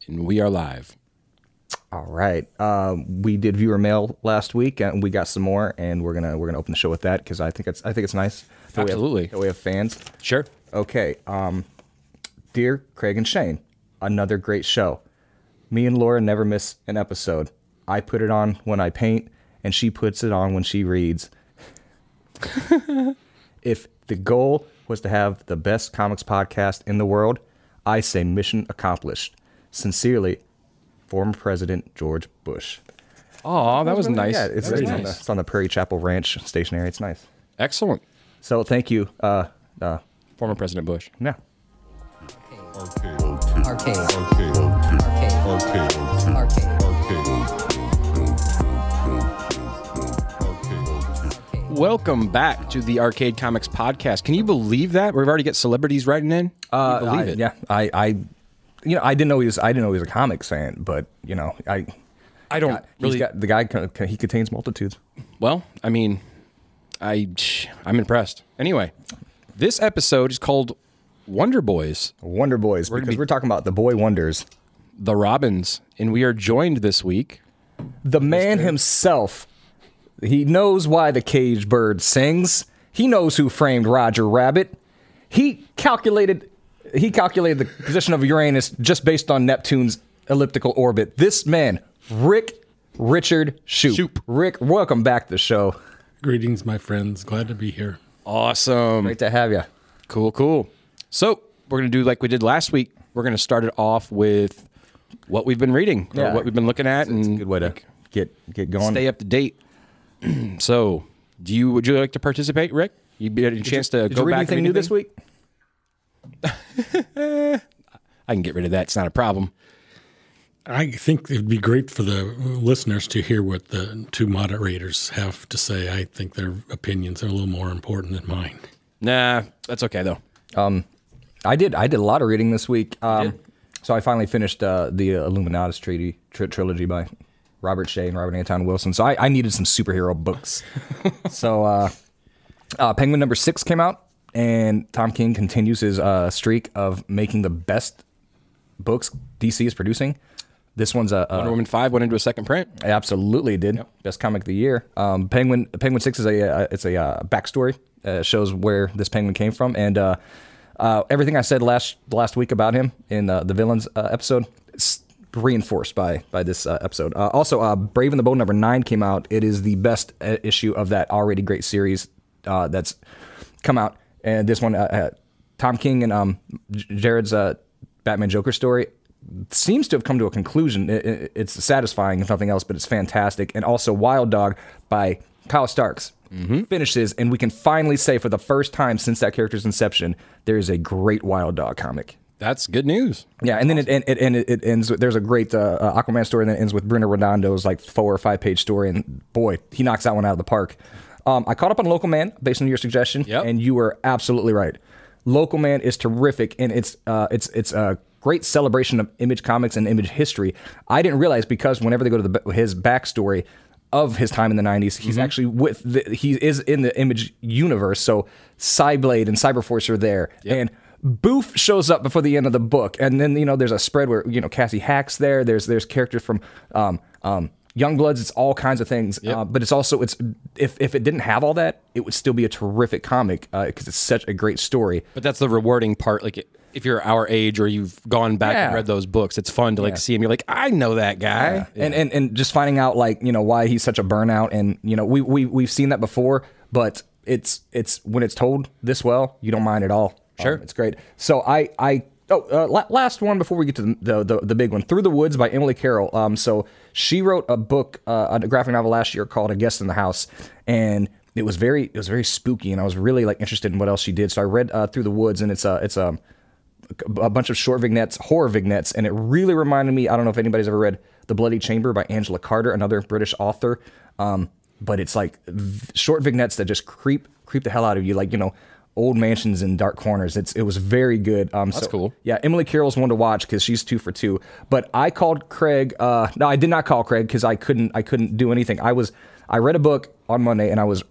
and we are live. All right. We did viewer mail last week, and we got some more, and we're gonna open the show with that because I think it's nice. Absolutely. That we have fans. Sure. Okay. Dear Craig and Shane, another great show. Me and Laura never miss an episode. I put it on when I paint, and she puts it on when she reads. If the goal was to have the best comics podcast in the world, I say mission accomplished. Sincerely, former President George Bush. Oh, that was really, nice. Yeah, it's Very nice. nice. It's on the Prairie Chapel Ranch stationery. It's nice. Excellent. So thank you. Former President Bush. Yeah. Arcade. Welcome back to the Arcade Comics Podcast. Can you believe that? We've already got celebrities writing in. Can you believe it? Yeah. I didn't know he was a comics fan, but I don't really. The guy he contains multitudes. Well, I mean, I'm impressed. Anyway, this episode is called Wonder Boys, Wonder Boys, because we're talking about the boy wonders. the Robins, and we are joined this week. The man himself. He knows why the caged bird sings. He knows who framed Roger Rabbit. He calculated the position of Uranus just based on Neptune's elliptical orbit. This man, Richard Shupe. Rick, welcome back to the show. Greetings, my friends. Glad to be here. Awesome. Great to have you. Cool. So we're going to do like we did last week. We're going to start it off with what we've been reading, or what we've been looking at, It's a and good way to get going. stay up to date. So, would you like to participate, Rick? You get a chance to Did go you read back. anything new this week? I can get rid of that. It's not a problem. I think it'd be great for the listeners to hear what the two moderators have to say. I think their opinions are a little more important than mine. Nah, that's okay though. I did a lot of reading this week. So I finally finished the Illuminatus trilogy by Robert Shea and Robert Anton Wilson. So I needed some superhero books. So Penguin number 6 came out, and Tom King continues his streak of making the best books DC is producing. This one's Wonder Woman 5 went into a second print. absolutely did. Yep. Best comic of the year. Penguin 6 is a backstory. Shows where this penguin came from, and everything I said last week about him in the villains episode is reinforced by this episode. Also, Brave and the Bold number 9 came out. It is the best issue of that already great series that's come out. And this one, Tom King and Jared's Batman Joker story seems to have come to a conclusion. It's satisfying if nothing else, but it's fantastic. And also Wild Dog by Kyle Starks finishes, and we can finally say for the first time since that character's inception, there is a great Wild Dog comic. That's good news. Yeah, and then it ends with, there's a great Aquaman story, and then it ends with Bruno Redondo's like 4 or 5 page story, and boy, he knocks that one out of the park. I caught up on Local Man based on your suggestion, and you were absolutely right. Local Man is terrific, and it's a great celebration of Image Comics and Image history. I didn't realize, because whenever they go to his backstory of his time in the 90s, he's actually he is in the Image universe, so Cyblade and Cyberforce are there, and Boof shows up before the end of the book, and then there's a spread where Cassie Hack's there. There's characters from Youngbloods. It's all kinds of things, but it's also if it didn't have all that, it would still be a terrific comic because it's such a great story. But that's the rewarding part. Like if you're our age or you've gone back and read those books, it's fun to see him. You're like, I know that guy, and just finding out why he's such a burnout, and we've seen that before, but it's when it's told this well, you don't mind at all. Sure. It's great. So last one before we get to the big one, Through the Woods by Emily Carroll. So she wrote a book, a graphic novel last year called A Guest in the House, and it was very spooky, and I was really interested in what else she did. So I read Through the Woods, and it's a bunch of short vignettes, horror vignettes, and it really reminded me, I don't know if anybody's ever read The Bloody Chamber by Angela Carter, another British author, but it's like short vignettes that just creep the hell out of you, old mansions in dark corners. It was very good. That's cool. Yeah, Emily Carroll's one to watch because she's 2 for 2. But I called Craig. No, I did not call Craig because I couldn't do anything. I read a book on Monday and I was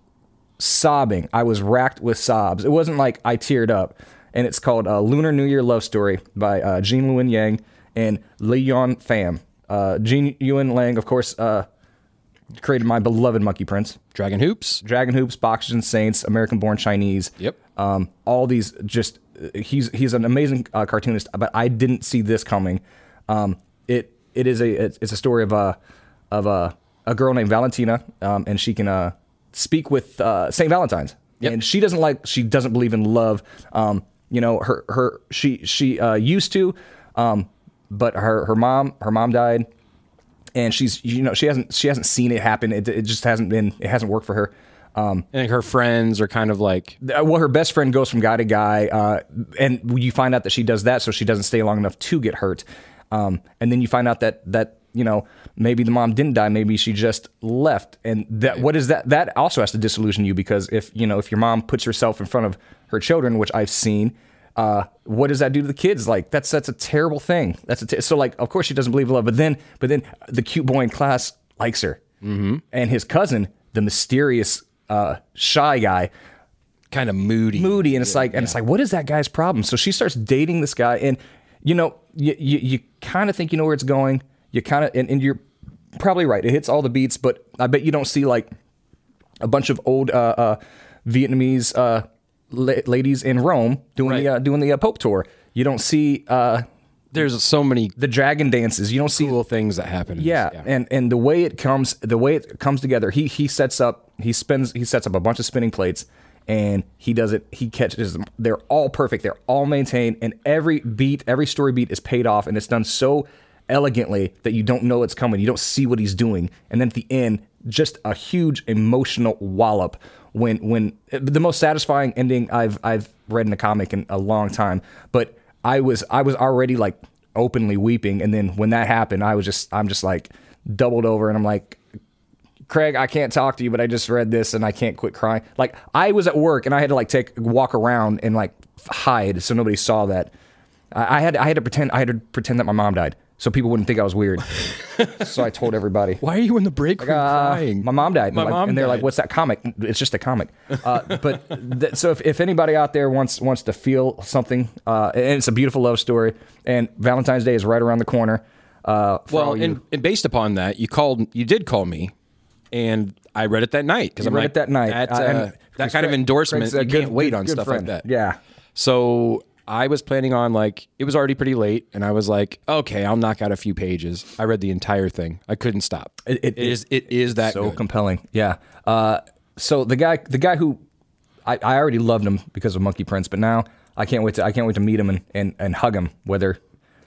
sobbing. I was racked with sobs. It wasn't like I teared up. And it's called Lunar New Year Love Story by Jean Lewin Yang and Lee Yon Pham. Gene Yuen Lang, of course, created my beloved Monkey Prince. Dragon Hoops, Boxers and Saints, American Born Chinese. Yep. All these just he's an amazing cartoonist, but I didn't see this coming. It's a story of a girl named Valentina, and she can speak with Saint Valentine's. Yep. And she doesn't believe in love. She used to, but her mom died, and she hasn't seen it happen. It just hasn't worked for her. And her friends are kind of like, well, her best friend goes from guy to guy, and you find out that she does that so she doesn't stay long enough to get hurt. And then you find out that maybe the mom didn't die, maybe she just left. And that, what is that? That also has to disillusion you, because if your mom puts herself in front of her children, which I've seen, what does that do to the kids? Like, that's a terrible thing. So like, of course she doesn't believe in love, but then the cute boy in class likes her, and his cousin, the mysterious, shy guy, kind of moody, and it's like, what is that guy's problem? So she starts dating this guy, and you kind of think you know where it's going. You kind of, and you're probably right. It hits all the beats, but I bet you don't see like a bunch of old Vietnamese ladies in Rome doing the Pope tour. You don't see. There's so many the dragon dances. You don't see cool things that happen. Yeah, and the way it comes together. He sets up a bunch of spinning plates, and he does it. He catches them. They're all perfect. They're all maintained, and every story beat is paid off, and it's done so elegantly that you don't know it's coming. You don't see what he's doing, and then at the end, just a huge emotional wallop. When the most satisfying ending I've read in a comic in a long time, but I was already like openly weeping, and then when that happened, I'm just like doubled over, and I'm like, Craig, I can't talk to you, but I just read this and I can't quit crying. Like, I was at work and I had to walk around and like hide so nobody saw that. I had to pretend that my mom died so people wouldn't think I was weird. So I told everybody. Why are you in the break room crying? My mom died. And they're like, "What's that comic?" It's just a comic. So if anybody out there wants to feel something, and it's a beautiful love story, and Valentine's Day is right around the corner. And based upon that, you did call me, and I read it that night because read it that night. That kind of endorsement, you can't wait on stuff like that. Yeah. So I was planning on, like, it was already pretty late, and I was like, okay, I'll knock out a few pages. I read the entire thing. I couldn't stop. It is that so good. Compelling. Yeah. So the guy who I already loved him because of Monkey Prince, but now I can't wait to meet him and hug him.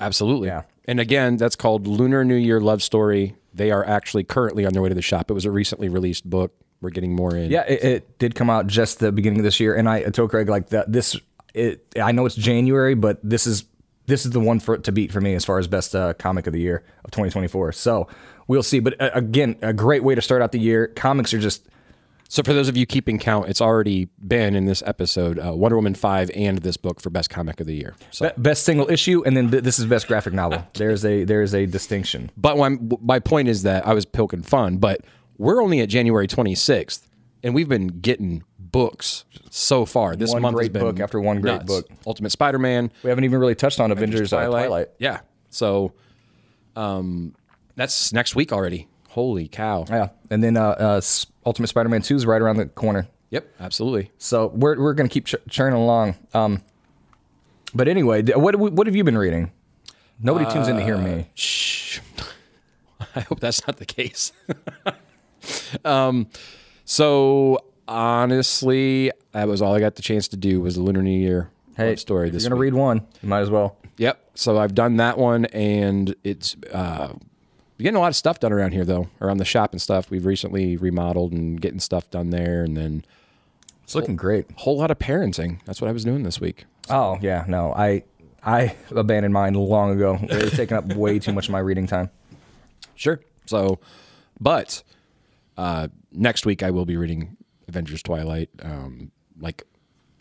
Absolutely. Yeah. And again, that's called Lunar New Year Love Story. They are actually currently on their way to the shop. It was a recently released book. We're getting more in. Yeah, it did come out just the beginning of this year, and I told Craig like that. I know it's January, but this is the one to beat for me as far as best comic of the year of 2024. So we'll see. But again, a great way to start out the year. Comics are just. So for those of you keeping count, it's already been in this episode, Wonder Woman 5 and this book for best comic of the year. So. Best single issue, and then this is best graphic novel. There's a distinction. But my point is that I was poking fun, but we're only at January 26th, and we've been getting books so far. This month has been book after one great book. Ultimate Spider-Man. We haven't even really touched on Avengers Twilight. Yeah. So that's next week already. Holy cow. Yeah. And then Ultimate Spider-Man 2 is right around the corner. Yep, absolutely. So we're going to keep churning along. But anyway, what have you been reading? Nobody tunes in to hear me. Shh. I hope that's not the case. So honestly, that was all I got the chance to do was the Lunar New Year love story. If you're going to read one, you might as well. Yep. So I've done that one, and it's getting a lot of stuff done around here, though, around the shop and stuff. We've recently remodeled and getting stuff done there, and then it's looking great. Whole lot of parenting. That's what I was doing this week. So. Oh yeah, no, I abandoned mine long ago. They're taking up way too much of my reading time. Sure. So, but next week I will be reading Avengers Twilight, like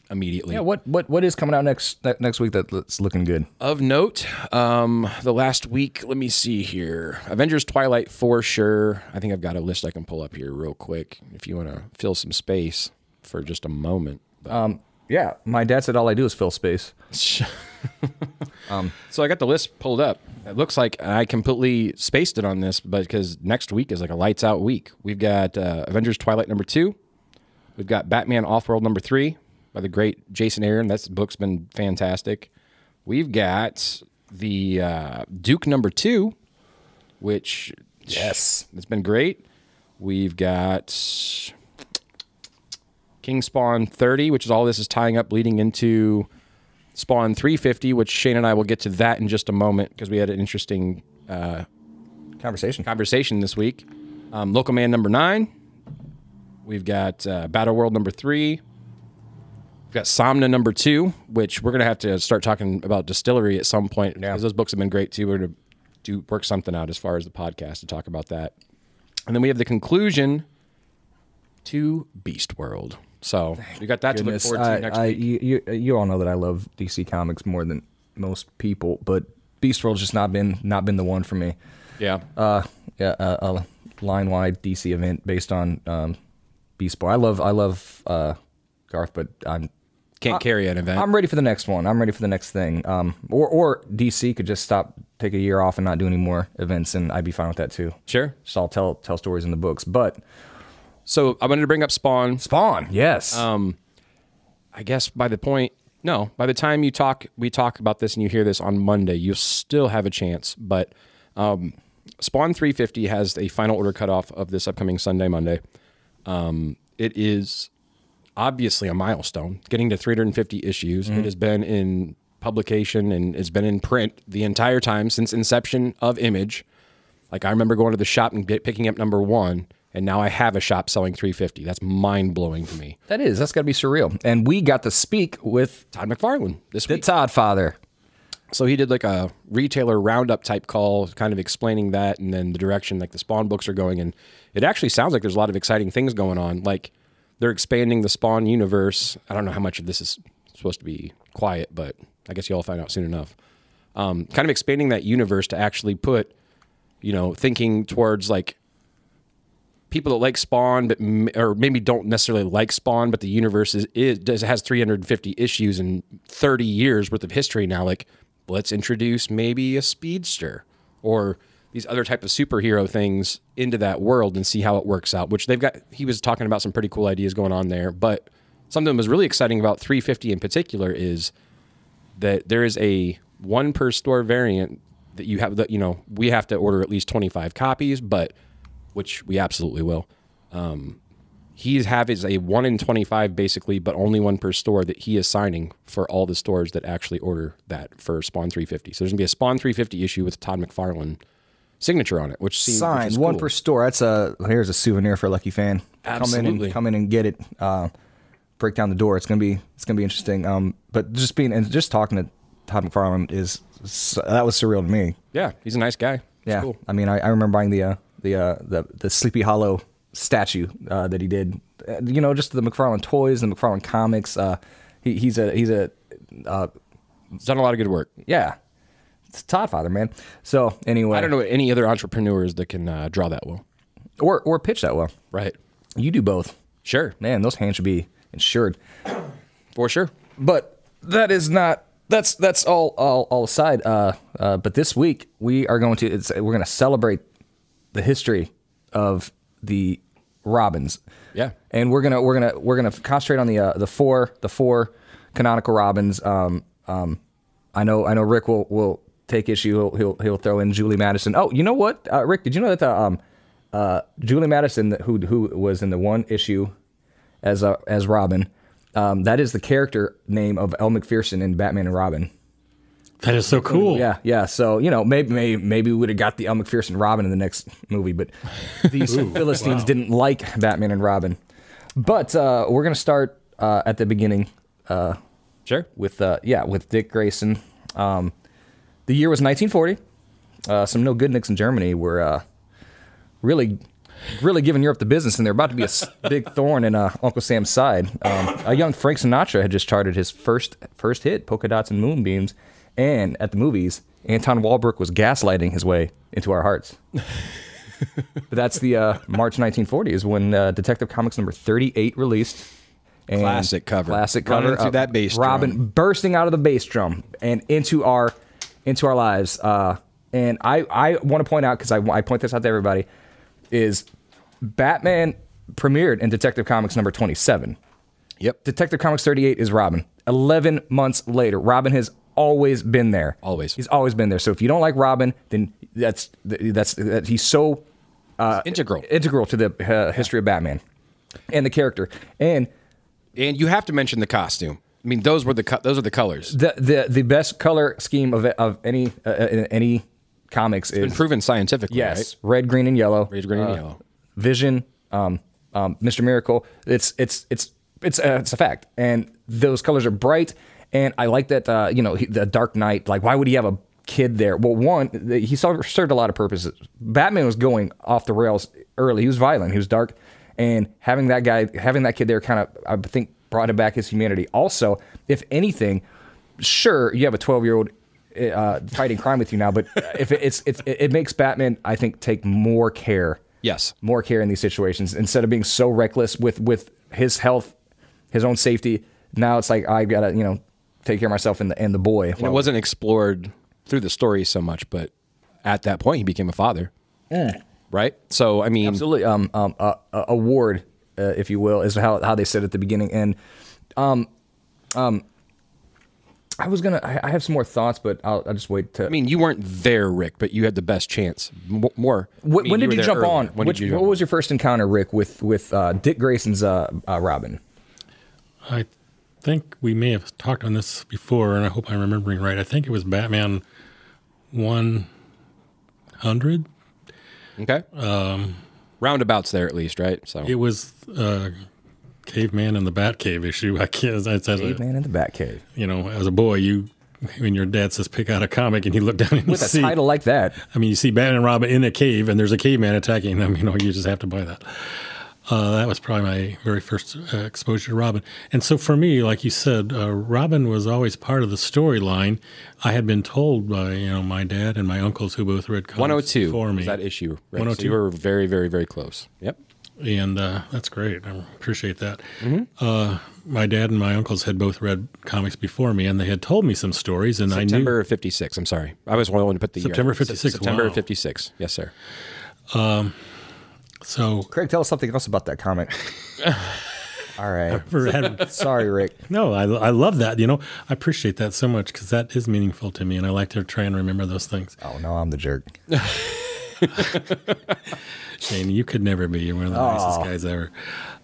immediately. Yeah. What is coming out next week that's looking good? Of note, the last week. Let me see here. Avengers Twilight for sure. I think I've got a list I can pull up here real quick if you want to fill some space for just a moment. Yeah, my dad said all I do is fill space. So I got the list pulled up. It looks like I completely spaced it on this, but because next week is like a lights out week. We've got Avengers Twilight #2. We've got Batman Offworld #3 by the great Jason Aaron. That book's been fantastic. We've got the Duke #2, which Yes, it's been great. We've got King Spawn 30, which is all this is tying up, leading into Spawn 350, which Shane and I will get to that in just a moment because we had an interesting conversation this week. Local Man #9. We've got Battle World #3. We've got Somna #2, which we're going to have to start talking about Distillery at some point because those books have been great too. We're going to work something out as far as the podcast to talk about that. And then we have the conclusion to Beast World. So we got that to look forward to next week. You all know that I love DC Comics more than most people, but Beast World's just not been the one for me. Yeah. A line-wide DC event based on Beast Boy. I love Garth, but Can't carry an event. I'm ready for the next one. I'm ready for the next thing. Or DC could just take a year off and not do any more events, and I'd be fine with that too. Sure. Just I'll tell stories in the books. But so I wanted to bring up Spawn. Spawn, yes. I guess by the time we talk about this and you hear this on Monday, you'll still have a chance. But Spawn 350 has a final order cutoff of this upcoming Sunday, Monday. It is obviously a milestone, getting to 350 issues. It has been in publication and it's been in print the entire time since inception of Image. Like I remember going to the shop and picking up #1, and now I have a shop selling 350. That's mind-blowing to me. That's got to be surreal. And we got to speak with Todd McFarlane this week. The Todd Father. So he did like a retailer roundup type call, kind of explaining that and then the direction like the Spawn books are going. And it actually sounds like there's a lot of exciting things going on. Like they're expanding the Spawn universe. I don't know how much of this is supposed to be quiet, but I guess you'll find out soon enough. Kind of expanding that universe to actually put, thinking towards like people that like Spawn, but or maybe don't necessarily like Spawn, but the universe has 350 issues and 30 years worth of history now. Like, let's introduce maybe a speedster or these other type of superhero things into that world and see how it works out. Which he was talking about some pretty cool ideas going on there. But something that was really exciting about 350 in particular is that there is a 1 per store variant that you have that we have to order at least 25 copies, but which we absolutely will. He has a 1 in 25 basically, but only 1 per store that he is signing for all the stores that actually order that for Spawn 350. So there's gonna be a Spawn 350 issue with Todd McFarlane signature on it, which seems signed cool. 1 per store. Here's a souvenir for a lucky fan. Absolutely, come in and get it. Break down the door. It's gonna be interesting. But just talking to Todd McFarlane that was surreal to me. Yeah, he's a nice guy. Yeah, cool. I mean, I remember buying the Sleepy Hollow statue that he did. Just the McFarlane toys, the McFarlane comics. He's done a lot of good work. Yeah, it's Todd Father, man. So anyway, I don't know any other entrepreneurs that can draw that well or pitch that well. Right. You do both. Sure, man. Those hands should be insured for sure. But that is not. That's all aside. But this week we're going to celebrate the history of the Robins. Yeah, and we're gonna concentrate on the four canonical Robins. I know Rick will take issue. He'll throw in Julie Madison. Oh, you know what, Rick? Did you know that Julie Madison, who was in the 1 issue as Robin, that is the character name of Elle Macpherson in Batman and Robin. That is so cool. Yeah. So maybe we would have got the Elle Macpherson Robin in the next movie, but these Philistines didn't like Batman and Robin. But we're gonna start at the beginning. Sure. With Dick Grayson. The year was 1940. Some no good nicks in Germany were really giving Europe the business, and they're about to be a big thorn in Uncle Sam's side. A young Frank Sinatra had just charted his first hit, Polka Dots and Moonbeams. And at the movies, Anton Walbrook was gaslighting his way into our hearts. But that's the March 1940 is when Detective Comics number 38 released. And classic cover. Running through that bass Robin drum. bursting out of the bass drum and into our lives. And I want to point out, because I point this out to everybody, is Batman premiered in Detective Comics number 27. Yep. Detective Comics 38 is Robin. 11 months later, Robin has always been there. Always. He's always been there. So if you don't like Robin, then that's he's so integral to the history of Batman and the character. And you have to mention the costume. I mean, those are the colors. The best color scheme of any in any comics is been proven scientifically. Yes, right? red, green, and yellow. Red, green, and yellow. Vision, Mr. Miracle. It's a fact, and those colors are bright. And I like that. The Dark Knight. Like, why would he have a kid there? Well, one, he served a lot of purposes. Batman was going off the rails early. He was violent. He was dark, and having that kid there, kind of, I think, brought him back his humanity. Also, if anything, sure, you have a 12-year-old fighting crime with you now, but if it makes Batman, I think, take more care. Yes, more care in these situations instead of being so reckless with his health, his own safety. Now it's like, I gotta take care of myself and the boy. And it wasn't explored through the story so much, but at that point he became a father. Right? So I mean, absolutely. A ward, if you will, is how they said at the beginning. And I have some more thoughts, but I'll just wait to. I mean, you weren't there, Rick, but you had the best chance. More. When did you jump early. on? What was your first encounter, Rick, with Dick Grayson's Robin? I think we may have talked on this before, and I hope I'm remembering right. I think it was Batman 100. Okay. Roundabouts there at least, right? So it was Caveman in the Batcave issue. Caveman in the Batcave. As a boy, when your dad says pick out a comic and you look down and with a title like that. I mean, you see Batman and Robin in a cave and there's a caveman attacking them. You just have to buy that. That was probably my very first exposure to Robin. And so for me, like you said, Robin was always part of the storyline. I had been told by my dad and my uncles, who both read comics 102 before me. Was that issue. Right? 102. So you were very, very, very close. Yep. And that's great. I appreciate that. Mm-hmm. My dad and my uncles had both read comics before me, and they had told me some stories. And September of 56. I'm sorry. I was willing to put the September year. 56. September Wow. of 56. Yes, sir. So, Craig, tell us something else about that comic. All right. Sorry, Rick. No, I love that. I appreciate that so much because that is meaningful to me, and I like to try and remember those things. Oh, no, I'm the jerk. Shane, you could never be. You're one of the nicest guys ever.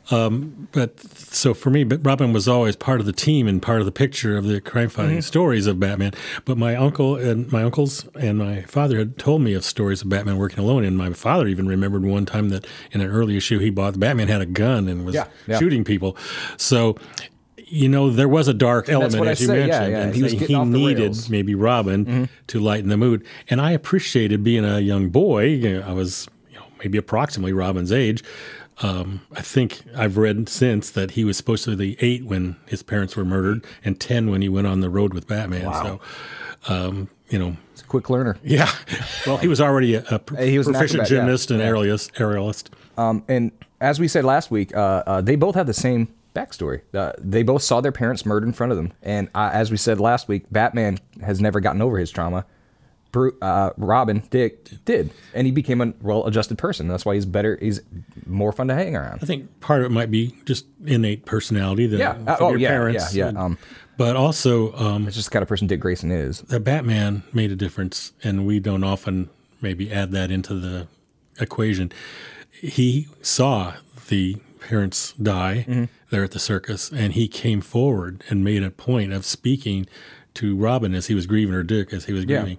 But so for me, Robin was always part of the team and part of the picture of the crime-fighting stories of Batman. But my uncles and my father had told me of stories of Batman working alone. And my father even remembered one time that in an early issue Batman had a gun and was shooting people. So, there was a dark element, as you mentioned. And he needed maybe Robin to lighten the mood. And I appreciated being a young boy. I was maybe approximately Robin's age. I think I've read since that he was supposed to be 8 when his parents were murdered and 10 when he went on the road with Batman. Wow. So, it's a quick learner. Yeah. Well, he was already a proficient gymnast and aerialist. And as we said last week, they both have the same backstory. They both saw their parents murdered in front of them. And as we said last week, Batman has never gotten over his trauma. Robin, Dick, did. And he became a well-adjusted person. That's why he's better. He's more fun to hang around. I think part of it might be just innate personality from your parents. Yeah. But also... it's just the kind of person Dick Grayson is. The Batman made a difference, and we don't often maybe add that into the equation. He saw the parents die there at the circus, and he came forward and made a point of speaking to Robin as he was grieving, or Dick as he was grieving.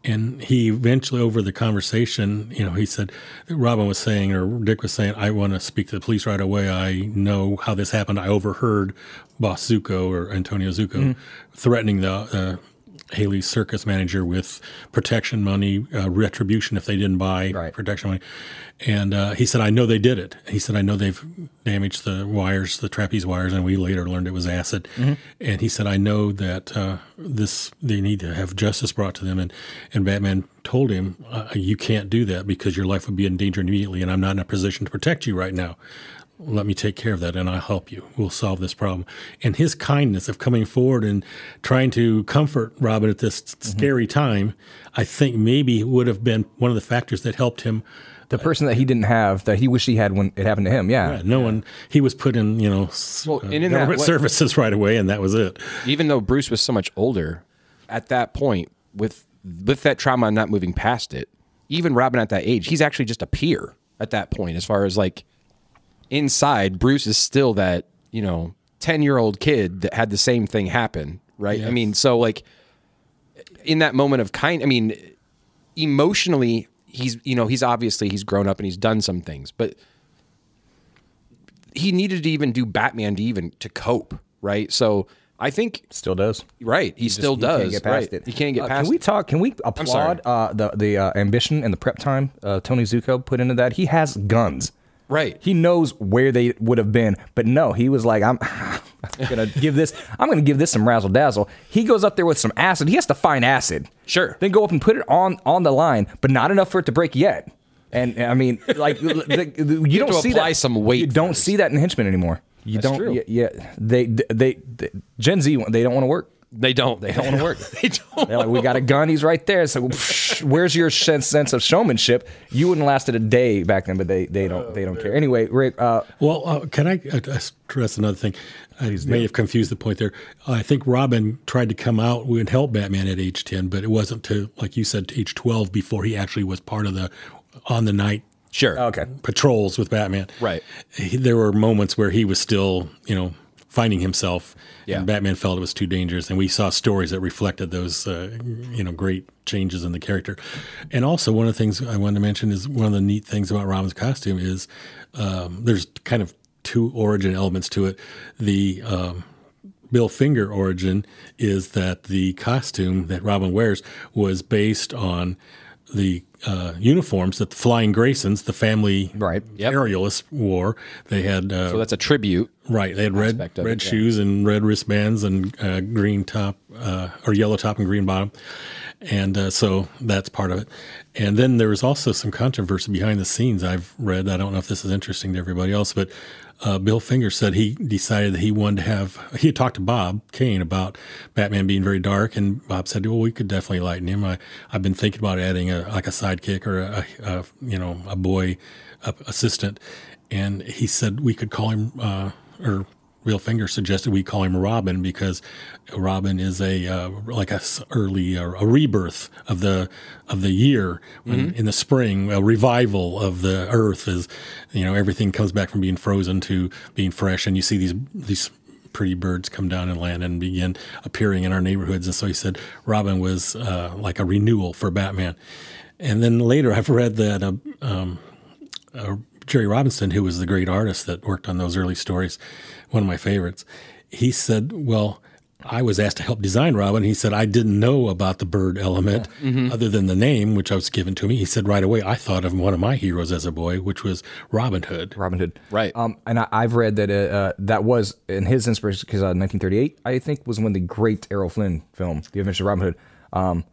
And he eventually, over the conversation, he said, Robin was saying, or Dick was saying, I want to speak to the police right away. I know how this happened. I overheard Boss Zuko, or Antonio Zuko, threatening the Haley's circus manager with protection money, retribution if they didn't buy protection money. And he said, I know they did it. He said, I know they've damaged the wires, the trapeze wires, and we later learned it was acid. And he said, I know that they need to have justice brought to them. And Batman told him, you can't do that because your life would be in danger immediately, and I'm not in a position to protect you right now. let me take care of that and I'll help you. We'll solve this problem. And his kindness of coming forward and trying to comfort Robin at this scary time, I think maybe would have been one of the factors that helped him. The person that he didn't have, that he wished he had when it happened to him, no one, he was put in, government services right away, and that was it. Even though Bruce was so much older, at that point, with that trauma and not moving past it, even Robin at that age, he's actually just a peer at that point, as far as like, inside, Bruce is still that, 10-year-old kid that had the same thing happen, right? Yes. I mean, so like in that moment of emotionally, he's obviously he's grown up and he's done some things, but he needed to even do Batman to cope, right? So I think still does. Right, he still does. Can't get past it. He can't get past it. Can we applaud the ambition and the prep time Tony Zuko put into that? He has guns. Right. He knows where they would have been, but no, he was like, I'm gonna give this some razzle dazzle. He goes up there with some acid. He has to find acid. Sure. Then go up and put it on the line, but not enough for it to break yet. And I mean, like you don't see apply that. Some weight. You don't see that in Henchmen anymore. You That's don't. True. Yeah. They Gen Z, they don't want to work. They don't want to work. They don't. They're like, we got a gun. He's right there. So where's your sense of showmanship? You wouldn't last it a day back then, but they don't care. Anyway, Rick. Can I stress another thing? I may have confused the point there. I think Robin tried to come out and help Batman at age 10, but it wasn't to, like you said, to age 12 before he actually was part of the on the night. Sure. Okay. Patrols with Batman. Right. There were moments where he was still, finding himself. Yeah. And Batman felt it was too dangerous, and we saw stories that reflected those, great changes in the character. And also, one of the things I wanted to mention is one of the neat things about Robin's costume is there's kind of two origin elements to it. The Bill Finger origin is that the costume that Robin wears was based on the uniforms that the Flying Graysons, the family aerialists, wore. They had so that's a tribute, right? They had red shoes and red wristbands and green top or yellow top and green bottom, and so that's part of it. And then there was also some controversy behind the scenes I've read. I don't know if this is interesting to everybody else, but Bill Finger said he decided that he wanted to have. He had talked to Bob Kane about Batman being very dark, and Bob said, "Well, we could definitely lighten him. I've been thinking about adding a sidekick or a boy assistant," and he said we could call him or Bill Finger suggested we call him Robin because Robin is a rebirth of the year when in the spring, a revival of the earth is, everything comes back from being frozen to being fresh, and you see these pretty birds come down and land and begin appearing in our neighborhoods. And so he said Robin was like a renewal for Batman. And then later I've read that Jerry Robinson, who was the great artist that worked on those early stories, one of my favorites, he said, well, I was asked to help design Robin. He said, I didn't know about the bird element other than the name, which was given to me. He said right away, I thought of one of my heroes as a boy, which was Robin Hood. Robin Hood. Right. And I've read that that was in his inspiration, because 1938, I think, was when the great Errol Flynn film, The Adventures of Robin Hood,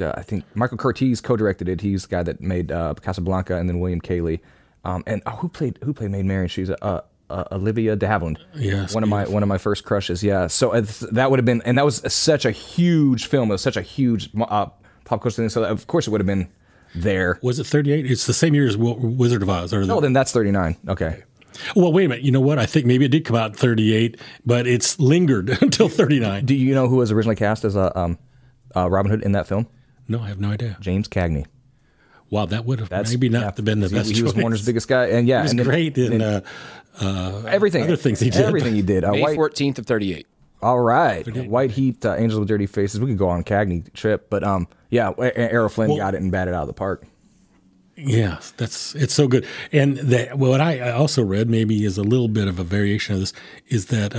I think Michael Curtiz co-directed it. He's the guy that made Casablanca, and then William Cayley. And who played Maid Marian? She's Olivia de Havilland. Yes, one of my first crushes. Yeah, so that would have been, and that was such a huge film. It was such a huge pop culture thing. So of course it would have been there. Was it 38? It's the same year as Wizard of Oz. Oh, then that's 39. Okay. Well, wait a minute. You know what? I think maybe it did come out in 38, but it's lingered until 39. Do you know who was originally cast as Robin Hood in that film? No, I have no idea. James Cagney. Wow, that would have maybe not been the best choice. He was Warner's biggest guy, and he was great in everything. Other things he did. Everything he did. May 14th of 38. All right, 38. White Heat, Angels with Dirty Faces. We could go on Cagney trip, but Errol Flynn got it and batted out of the park. Yeah, it's so good. And what I also read, maybe is a little bit of a variation of this, is that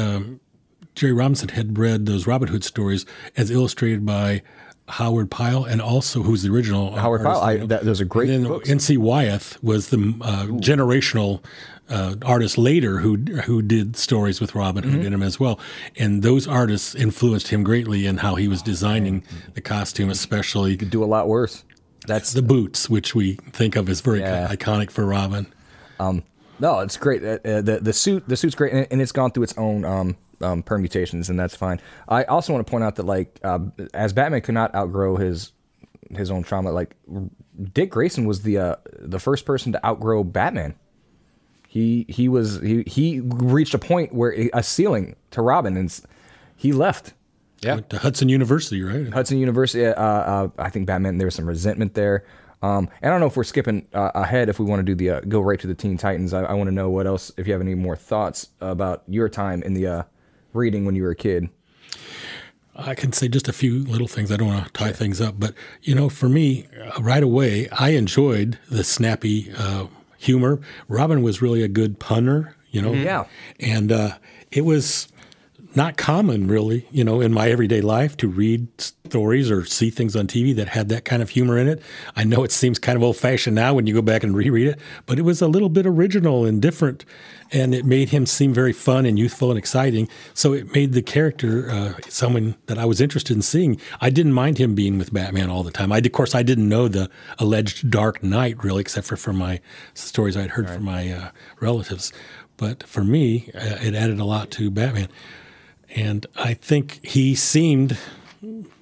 Jerry Robinson had read those Robin Hood stories as illustrated by Howard Pyle, and also who's the original Howard Pyle. Those are great books. N.C. Wyeth was the generational artist later who did stories with Robin Hood in them as well, and those artists influenced him greatly in how he was designing the costume, especially. You could do a lot worse. That's the boots, which we think of as very iconic for Robin. No, it's great. The suit's great, and it's gone through its own permutations, and that's fine. I also want to point out that like as Batman could not outgrow his own trauma, like Dick Grayson was the first person to outgrow Batman. He reached a point where a ceiling to Robin, and he left. Yeah, went to Hudson University, right? Hudson University. I think Batman. There was some resentment there. And I don't know if we're skipping ahead. If we want to do the go right to the Teen Titans, I want to know what else. If you have any more thoughts about your time in the reading when you were a kid. I can say just a few little things. I don't want to tie things up, but for me, right away, I enjoyed the snappy humor. Robin was really a good punner, Yeah, and it was not common, really, in my everyday life to read stories or see things on TV that had that kind of humor in it. I know it seems kind of old-fashioned now when you go back and reread it, but it was a little bit original and different, and it made him seem very fun and youthful and exciting. So it made the character someone that I was interested in seeing. I didn't mind him being with Batman all the time. Of course, I didn't know the alleged Dark Knight, really, except for my stories I'd heard from my relatives. But for me, it added a lot to Batman. And I think he seemed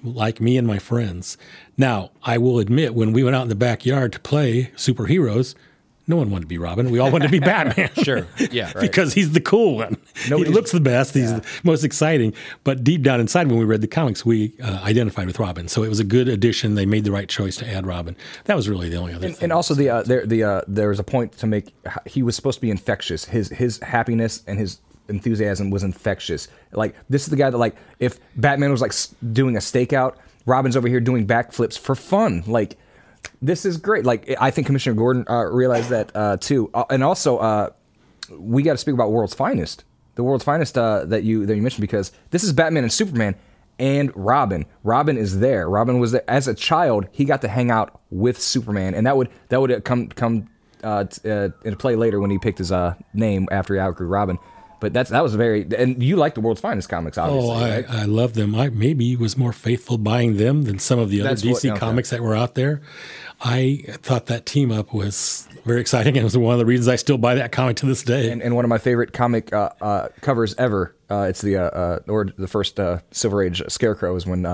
like me and my friends. Now, I will admit, when we went out in the backyard to play superheroes, no one wanted to be Robin. We all wanted to be Batman. Sure, yeah. Right. Because he's the cool one. He looks the best. He's the most exciting. But deep down inside, when we read the comics, we identified with Robin. So it was a good addition. They made the right choice to add Robin. That was really the only other thing. And also, there was a point to make. He was supposed to be infectious. His happiness and his enthusiasm was infectious. Like, this is the guy that, like, if Batman was like doing a stakeout, Robin's over here doing backflips for fun. Like, this is great. Like, I think Commissioner Gordon realized that too. And also, we got to speak about World's Finest. The World's Finest that you mentioned, because this is Batman and Superman and Robin. Robin is there. Robin was there as a child. He got to hang out with Superman, and that would come into play later when he picked his name after he outgrew Robin. But that was and you like the World's Finest comics, obviously. Right? I love them. I maybe was more faithful buying them than some of the other DC comics that were out there. I thought that team up was very exciting, and it was one of the reasons I still buy that comic to this day. And one of my favorite comic covers ever. It's the first Silver Age Scarecrow is when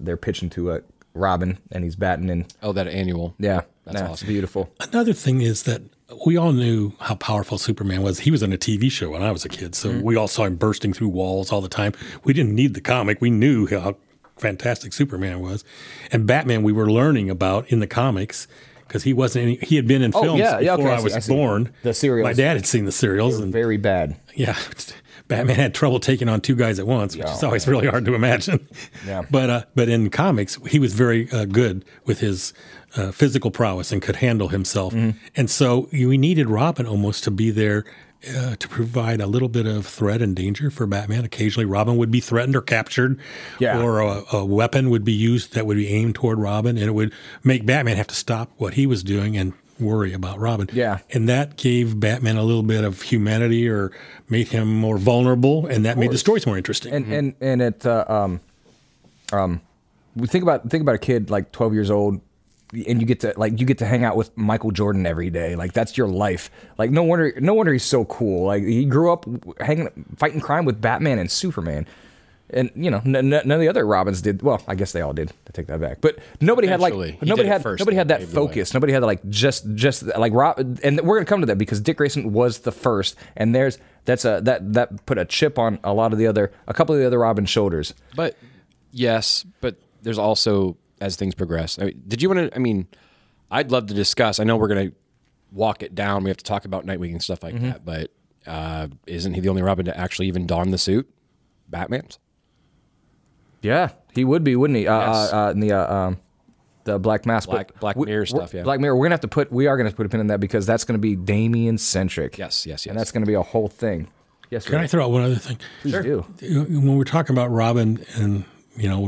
they're pitching to Robin, and he's batting in. Oh, that annual. Yeah, that's awesome. It's beautiful. Another thing is that we all knew how powerful Superman was. He was on a TV show when I was a kid, so we all saw him bursting through walls all the time. We didn't need the comic. We knew how fantastic Superman was. And Batman we were learning about in the comics because he had been in films before I was born. The serials. My dad had seen the serials. And very bad. Yeah. Batman had trouble taking on two guys at once, which is always really hard to imagine. Yeah. But in comics, he was very good with his physical prowess and could handle himself. Mm-hmm. And so we needed Robin almost to be there to provide a little bit of threat and danger for Batman. Occasionally, Robin would be threatened or captured, or a weapon would be used that would be aimed toward Robin, and it would make Batman have to stop what he was doing and worry about Robin. Yeah. And that gave Batman a little bit of humanity or made him more vulnerable, and that made the stories more interesting. And it we think about a kid like 12 years old, and you get to hang out with Michael Jordan every day. Like, that's your life. Like, no wonder he's so cool. Like, he grew up fighting crime with Batman and Superman. And none of the other Robins did. Well, I guess they all did. I take that back. But nobody had that focus. Nobody had just like Rob. And we're gonna come to that because Dick Grayson was the first. And that put a chip on a couple of the other Robin's shoulders. But yes, but there's also, as things progress. Did you want to? I'd love to discuss. I know we're gonna walk it down. We have to talk about Nightwing and stuff like that. But isn't he the only Robin to actually even don the suit? Batman's. Yeah, he would be, wouldn't he? Yes. In the Black Mask, Black Mirror stuff. Yeah, Black Mirror. We are gonna put a pin in that because that's gonna be Damian centric. Yes, and that's gonna be a whole thing. Yes. Can I throw out one other thing? Please do. When we're talking about Robin and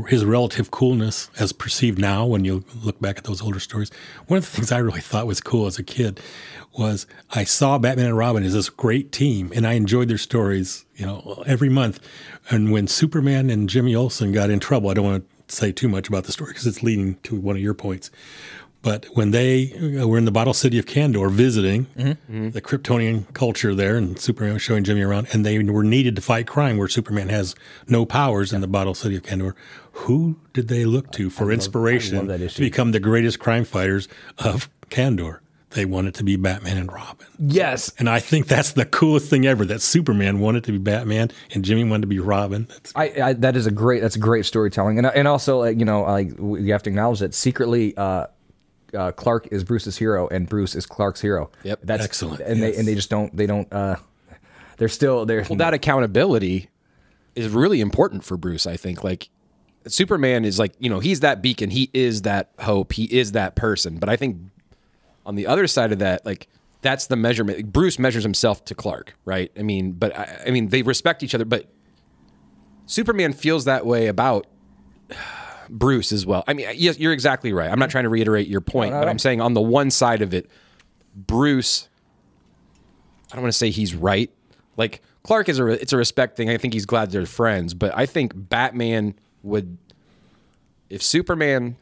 his relative coolness as perceived now, when you look back at those older stories, one of the things I really thought was cool as a kid was I saw Batman and Robin as this great team, and I enjoyed their stories, every month. And when Superman and Jimmy Olsen got in trouble, I don't want to say too much about the story because it's leading to one of your points, But when they were in the bottle city of Kandor visiting the Kryptonian culture there, and Superman was showing Jimmy around, and they were needed to fight crime where Superman has no powers in the bottle city of Kandor, who did they look to for inspiration to become the greatest crime fighters of Kandor? They wanted to be Batman and Robin. Yes. And I think that's the coolest thing ever, that Superman wanted to be Batman and Jimmy wanted to be Robin. That's great storytelling. And also, you have to acknowledge that secretly Clark is Bruce's hero and Bruce is Clark's hero. Yep. That's excellent. And they just don't they're still there. Well, that accountability is really important for Bruce, I think. Like, Superman is like, he's that beacon, he is that hope, he is that person. But I think on the other side of that, like, that's the measurement. Bruce measures himself to Clark, right? I mean, they respect each other, but Superman feels that way about Bruce as well. I mean, yes, you're exactly right. I'm not trying to reiterate your point, but I'm saying on the one side of it, Bruce, I don't want to say he's right. Like, Clark it's a respect thing. I think he's glad they're friends, but I think Batman would, if Batman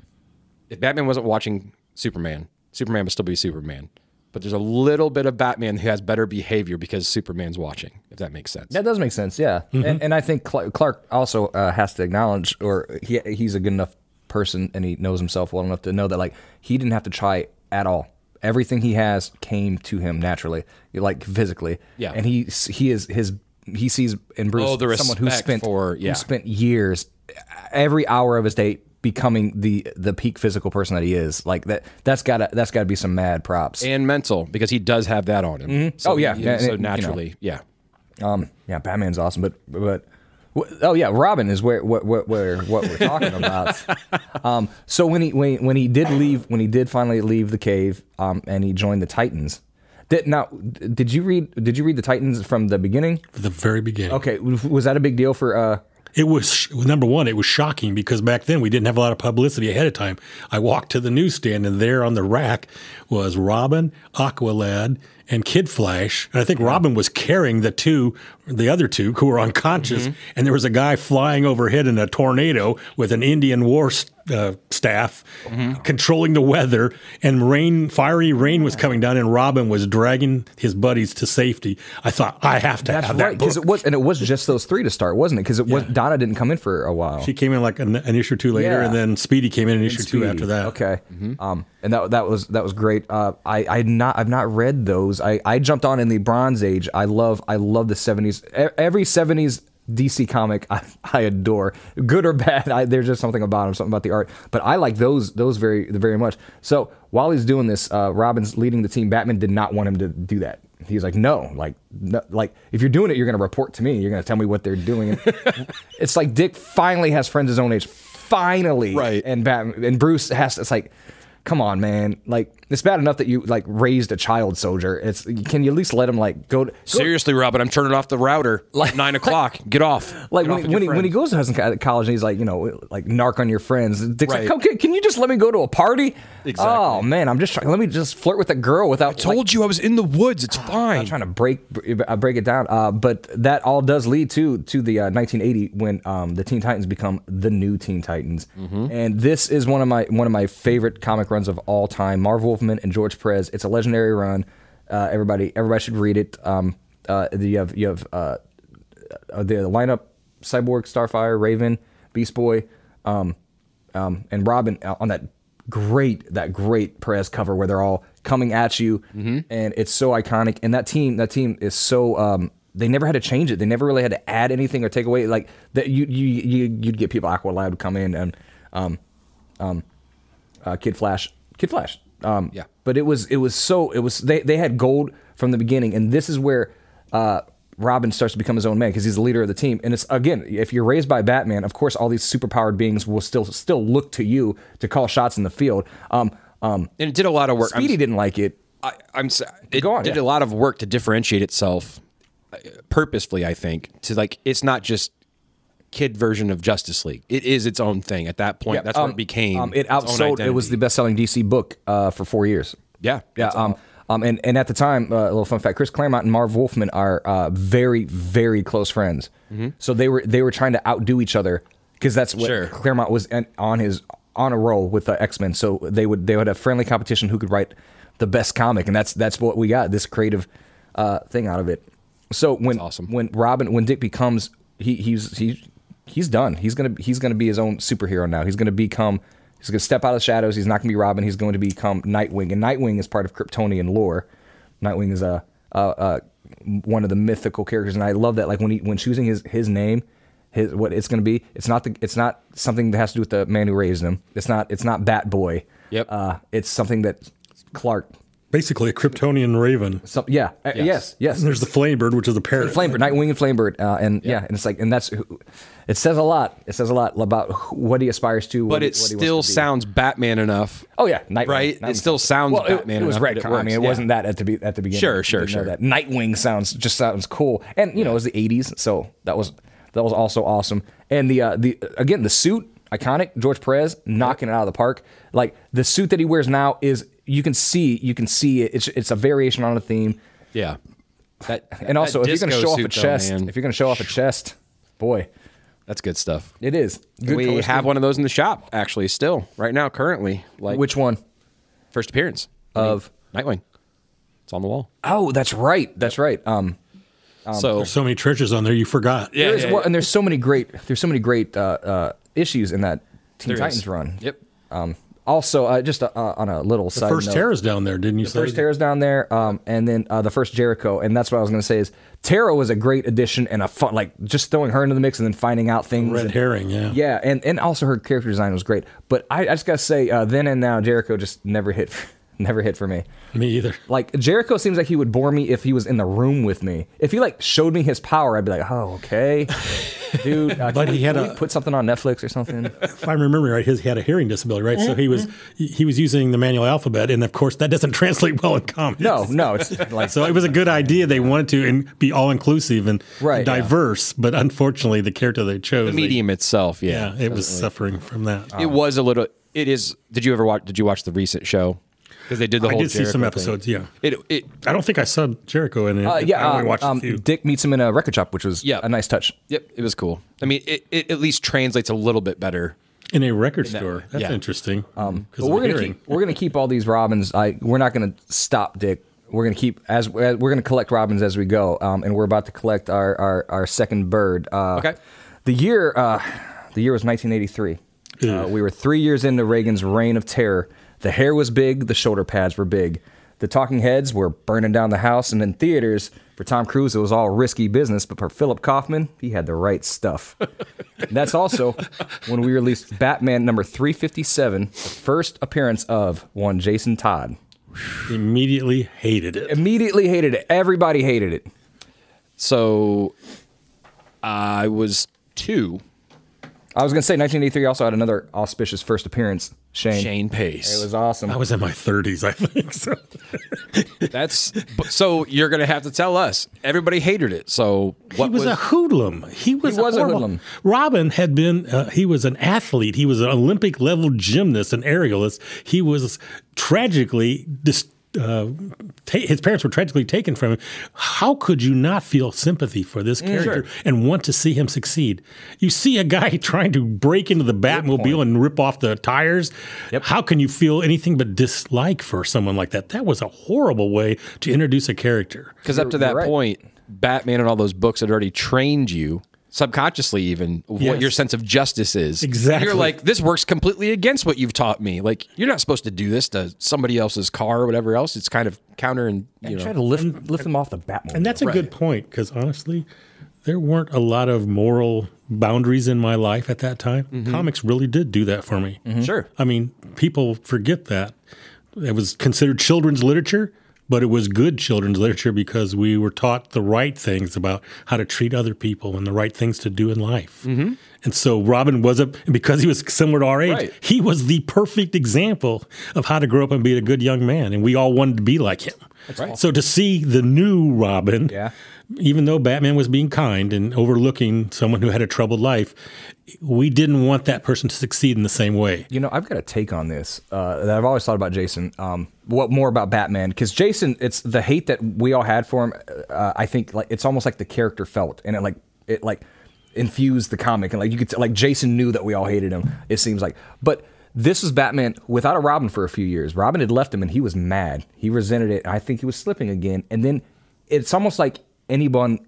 wasn't watching Superman would still be Superman. But there's a little bit of Batman who has better behavior because Superman's watching, if that makes sense. That does make sense, yeah. And I think Clark also has to acknowledge, or he's a good enough person and he knows himself well enough to know that, like, he didn't have to try at all. Everything he has came to him naturally, like physically. Yeah. And he sees in Bruce someone who spent years, every hour of his day, becoming the peak physical person that he is. Like, that's gotta be some mad props and mental, because he does have that on him. So so naturally, Batman's awesome, but Robin is what we're talking about. So when he did finally leave the cave, and he joined the Titans. Did you read the Titans from the beginning? The very beginning. Okay, was that a big deal for? It was, number one, it was shocking because back then we didn't have a lot of publicity ahead of time. I walked to the newsstand and there on the rack was Robin, Aqualad, and Kid Flash. And I think Robin was carrying the other two who were unconscious. And there was a guy flying overhead in a tornado with an Indian war staff controlling the weather, and fiery rain was coming down, and Robin was dragging his buddies to safety. I thought, I have to have that book. It was just those three to start, wasn't it? Because Donna didn't come in for a while. She came in like an issue or two later, and then Speedy came in an issue or two after that. Okay, and that was great. I've not read those. I jumped on in the Bronze Age. I love the 70s. Every 70s DC comic I adore, good or bad. There's just something about them, something about the art. But I like those very, very much. So while he's doing this, Robin's leading the team. Batman did not want him to do that. He's like, no, if you're doing it, you're going to report to me. You're going to tell me what they're doing. And it's like Dick finally has friends his own age. Finally, right? And Batman and Bruce has to. It's like, come on, man. Like, it's bad enough that you like raised a child soldier. Can you at least let him like go? Seriously, Robin, I'm turning off the router. Like 9 o'clock. Get off. Like when he goes to Hudson College and he's like, like narc on your friends. Dick's like, okay, can you just let me go to a party? Exactly. Oh man, I'm just trying. Let me just flirt with a girl without. I told you I was in the woods. It's fine. I'm trying to break it down. But that all does lead to the 1980 when the Teen Titans become the new Teen Titans, and this is one of my favorite comic runs of all time. Marv Wolfman and George Perez. It's a legendary run. Everybody should read it. You have the lineup: Cyborg, Starfire, Raven, Beast Boy, and Robin on that great Perez cover where they're all coming at you, and it's so iconic. And that team is so. They never had to change it. They never really had to add anything or take away. Like that, you'd get people. Aqualad would come in and Kid Flash. But it was they had gold from the beginning, and this is where Robin starts to become his own man because he's the leader of the team. And it's, again, if you're raised by Batman, of course all these superpowered beings will still look to you to call shots in the field. And it did a lot of work. Speedy didn't like it. It did a lot of work to differentiate itself purposefully, I think, to like, it's not just kid version of Justice League. It is its own thing at that point. That's what it became. It outsold. It was the best-selling DC book for 4 years. Yeah. And at the time, a little fun fact: Chris Claremont and Marv Wolfman are very, very close friends. So they were trying to outdo each other because that's what Claremont was on his on a roll with X-Men, so they would have friendly competition who could write the best comic, and that's what we got, this creative thing out of it. So when Dick becomes he's done. He's gonna be his own superhero now. He's gonna step out of the shadows. He's not gonna be Robin. He's going to become Nightwing, and Nightwing is part of Kryptonian lore. Nightwing is one of the mythical characters, and I love that. Like when choosing his name, what it's going to be. It's not something that has to do with the man who raised him. It's not Bat Boy. Yep. It's something that Clark. Basically a Kryptonian raven. Yes. And there's the Flamebird, which is the parrot. Flamebird, Nightwing and Flamebird, and it's like, and it says a lot. It says a lot about what he aspires to. But it still sounds Batman enough. Oh yeah, Nightwing. Right? It still sounds Batman enough. It was retcon. I mean, it wasn't that at the beginning. Sure. That Nightwing sounds cool, and it was the '80s, so that was also awesome. And the suit, iconic. George Perez knocking it out of the park. Like the suit that he wears now is. You can see it. It's a variation on a theme. Yeah. And also, if you're going to show off a chest, boy, that's good stuff. It is. Good we have one of those in the shop, actually, still right now, currently. Like which one? First appearance of Nightwing. It's on the wall. Oh, that's right. That's right. So there's so many treasures on there you forgot. Yeah, and there's so many great issues in that Teen Titans run. Yep. Also, just on a little side note. The first Terra's down there, didn't you say? The first Terra's down there, and then the first Jericho. And that's what I was going to say is Terra was a great addition and a fun, like just throwing her into the mix and then finding out things. Red herring, yeah. Yeah, and also her character design was great. But I just got to say, then and now, Jericho just never hit for me. Me either. Like, Jericho seems like he would bore me if he was in the room with me. If he, like, showed me his power, I'd be like, oh, okay. Dude, but he had put something on Netflix or something. If I remember right, he had a hearing disability, right? So he was using the manual alphabet, and of course that doesn't translate well in comics. No, it's like so it was a good idea. They wanted to be all inclusive and diverse, but unfortunately the character they chose, the medium itself, it was suffering from that. It was a little. It is. Did you watch the recent show? Because they did the whole. I did see some episodes. Thing. Yeah. I don't think I saw Jericho in it. I only watched a few. Dick meets him in a record shop, which was a nice touch. Yep, it was cool. I mean, it at least translates a little bit better in a record store. That's interesting. But we're gonna keep all these Robins. We're not gonna stop Dick. We're gonna keep we're gonna collect Robins as we go. And we're about to collect our second bird. Okay. The year was 1983. We were 3 years into Reagan's reign of terror. The hair was big, the shoulder pads were big. The talking heads were burning down the house, and in theaters, for Tom Cruise, it was all risky business, but for Philip Kaufman, he had the right stuff. That's also when we released Batman number 357, the first appearance of one Jason Todd. Immediately hated it. Everybody hated it. So, I was 2. I was going to say 1983 also had another auspicious first appearance. Shane Pace. It was awesome. I was in my 30s, I think. So you're going to have to tell us. Everybody hated it. So he was a hoodlum. He was a hoodlum. Robin had been. He was an athlete. He was an Olympic level gymnast and aerialist. He was tragically his parents were tragically taken from him. How could you not feel sympathy for this character and want to see him succeed? You see a guy trying to break into the Batmobile and rip off the tires. Yep. How can you feel anything but dislike for someone like that? That was a horrible way to introduce a character. Because up to that point, Batman and all those books had already trained you subconsciously even what your sense of justice is. Exactly. You're like, this works completely against what you've taught me. Like, you're not supposed to do this to somebody else's car or whatever else. It's kind of counter and try to lift them off the Batmobile. And that's a good point, because honestly, there weren't a lot of moral boundaries in my life at that time. Mm-hmm. Comics really did do that for me. Mm-hmm. Sure. I mean, people forget that. It was considered children's literature, but it was good children's literature because we were taught the right things about how to treat other people and the right things to do in life. Mm-hmm. And so Robin because he was similar to our age, he was the perfect example of how to grow up and be a good young man. And we all wanted to be like him. That's right. So to see the new Robin, even though Batman was being kind and overlooking someone who had a troubled life, we didn't want that person to succeed in the same way. You know, I've got a take on this that I've always thought about Jason. What more about Batman? Because Jason, it's the hate that we all had for him. I think like it's almost like the character felt, and it infused the comic, and like you could like Jason knew that we all hated him. It seems like, but This was Batman without a Robin for a few years. Robin had left him, and he was mad. He resented it. I think he was slipping again. And then it's almost like anyone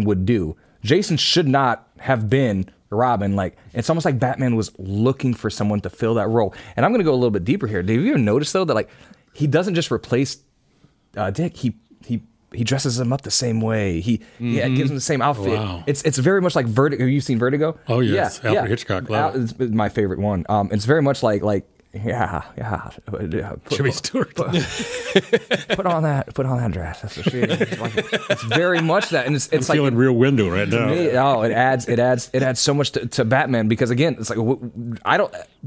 would do. Jason should not have been Robin. Like, it's almost like Batman was looking for someone to fill that role. And I'm going to go a little bit deeper here. Did you ever notice, though, that like he doesn't just replace Dick. He dresses him up the same way. He gives him the same outfit. Wow. It's very much like Vertigo. Have you seen Vertigo? Oh yes, Alfred Hitchcock. It's my favorite one. It's very much like Jimmy Stewart. Put on that dress. That's what she is. It's very much that, and it's I'm like feeling Rear Window right now. it adds so much to Batman, because again, it's like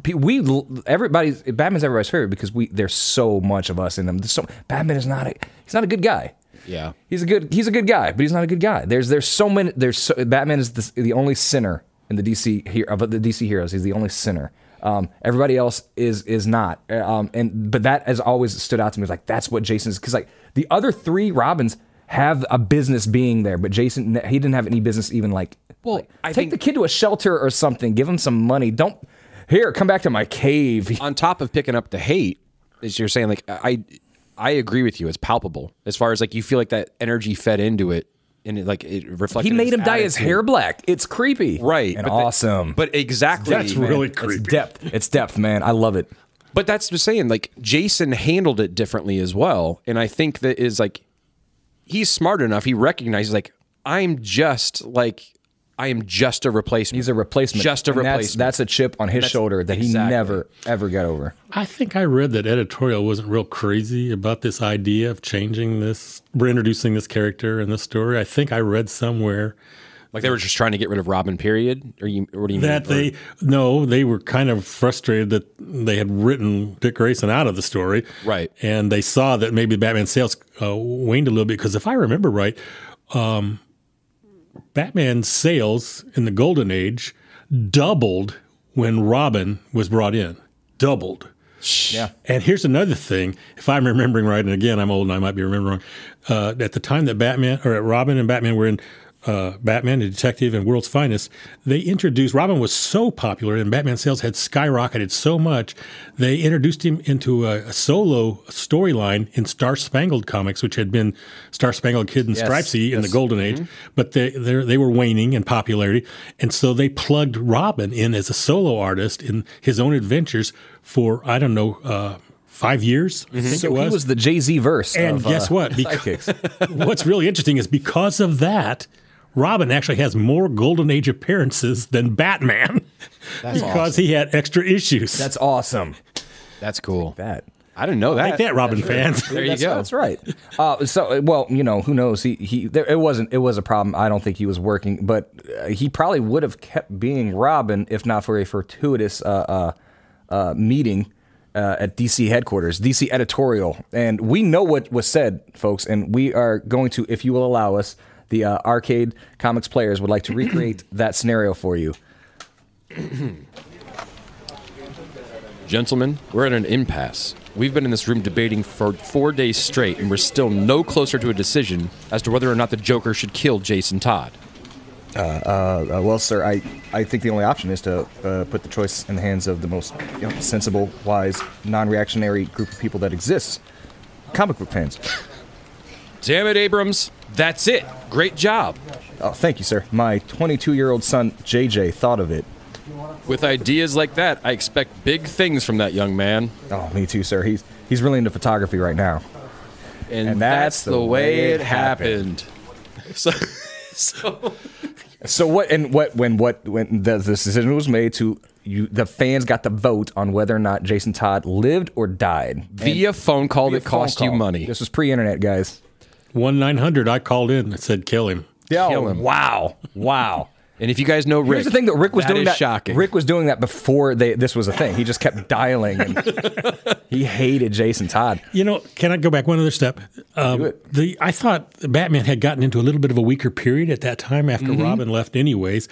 Batman's everybody's favorite because there's so much of us in them. Batman is he's not a good guy. Yeah, he's a good guy, but he's not a good guy. There's so many. Batman is the only sinner in the DC here of the DC heroes. He's the only sinner. Everybody else is not. But that has always stood out to me. Like, that's what Jason is, because like the other three Robins have a business being there, but Jason, he didn't have any business even like. Well, I take the kid to a shelter or something. Give him some money. Don't come back to my cave. On top of picking up the hate, as you're saying, like I agree with you. It's palpable as far as like you feel like that energy fed into it, and it reflected. He made him dye his hair black. It's creepy, right? And awesome. But exactly, that's really creepy. It's depth, man. I love it. But that's just saying, like Jason handled it differently as well, and I think that is like he's smart enough. He recognizes like I am just a replacement. He's a replacement. Just a replacement. That's a chip on his shoulder that he never, ever got over. I think I read that editorial wasn't real crazy about this idea of reintroducing this character in the story. I think I read somewhere. Like they were just trying to get rid of Robin, period? Or what do you mean? They were kind of frustrated that they had written Dick Grayson out of the story. Right. And they saw that maybe Batman sales waned a little bit, because if I remember right, Batman's sales in the Golden Age doubled when Robin was brought in. Doubled. Yeah. And here's another thing. If I'm remembering right, and again, I'm old and I might be remembering wrong, at the time that Robin and Batman were in Batman, the Detective, and World's Finest, they introduced, Robin was so popular and Batman sales had skyrocketed so much, they introduced him into a solo storyline in Star Spangled Comics, which had been Star Spangled Kid and Stripesy in the Golden Age, but they were waning in popularity, and so they plugged Robin in as a solo artist in his own adventures for, 5 years, I think it was. He was the Jay-Z verse. And guess what? What's really interesting is because of that, Robin actually has more Golden Age appearances than Batman. That's because awesome. He had extra issues. That's awesome. That's cool. That. I didn't know that. Like that, Robin fans. There you go. That's right. Who knows? It was a problem. I don't think he was working, but he probably would have kept being Robin if not for a fortuitous meeting at DC headquarters, DC editorial. And we know what was said, folks, and we are going to, if you will allow us, the Arcade Comics players would like to recreate that scenario for you. Gentlemen, we're at an impasse. We've been in this room debating for 4 days straight, and we're still no closer to a decision as to whether or not the Joker should kill Jason Todd. Well, sir, I think the only option is to put the choice in the hands of the most sensible, wise, non-reactionary group of people that exists. Comic book fans. Damn it, Abrams. That's it. Great job. Oh, thank you, sir. My 22-year-old son, JJ, thought of it. With ideas like that, I expect big things from that young man. Oh, me too, sir. He's really into photography right now. And that's the way it happened. So when the decision was made the fans got to vote on whether or not Jason Todd lived or died via phone call that cost you money. This was pre-internet, guys. 1-900. I called in and said, "Kill him." Kill him. Wow. And if you guys know Rick, here's the thing that Rick was doing that. Shocking. Rick was doing that before this was a thing. He just kept dialing, and he hated Jason Todd. Can I go back one other step? I thought Batman had gotten into a little bit of a weaker period at that time after Robin left, anyways.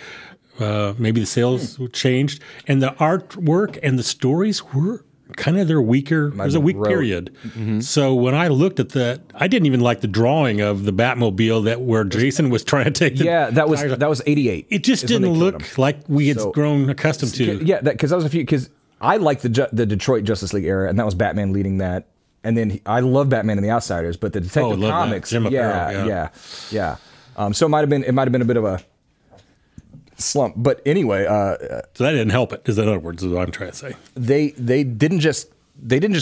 Maybe the sales changed, and the artwork and the stories were kind of their weaker. It was a weak period. So when I looked at that, I didn't even like the drawing of the Batmobile where Jason was trying to take the that was 88. It just didn't look like we had grown accustomed to. Yeah, because that was a few. Because I like the Detroit Justice League era, and that was Batman leading that. And then I love Batman and the Outsiders, but the Detective Comics, Jim yeah. So it might have been a bit of a slump, but anyway. So that didn't help it. In other words, is what I'm trying to say. They didn't just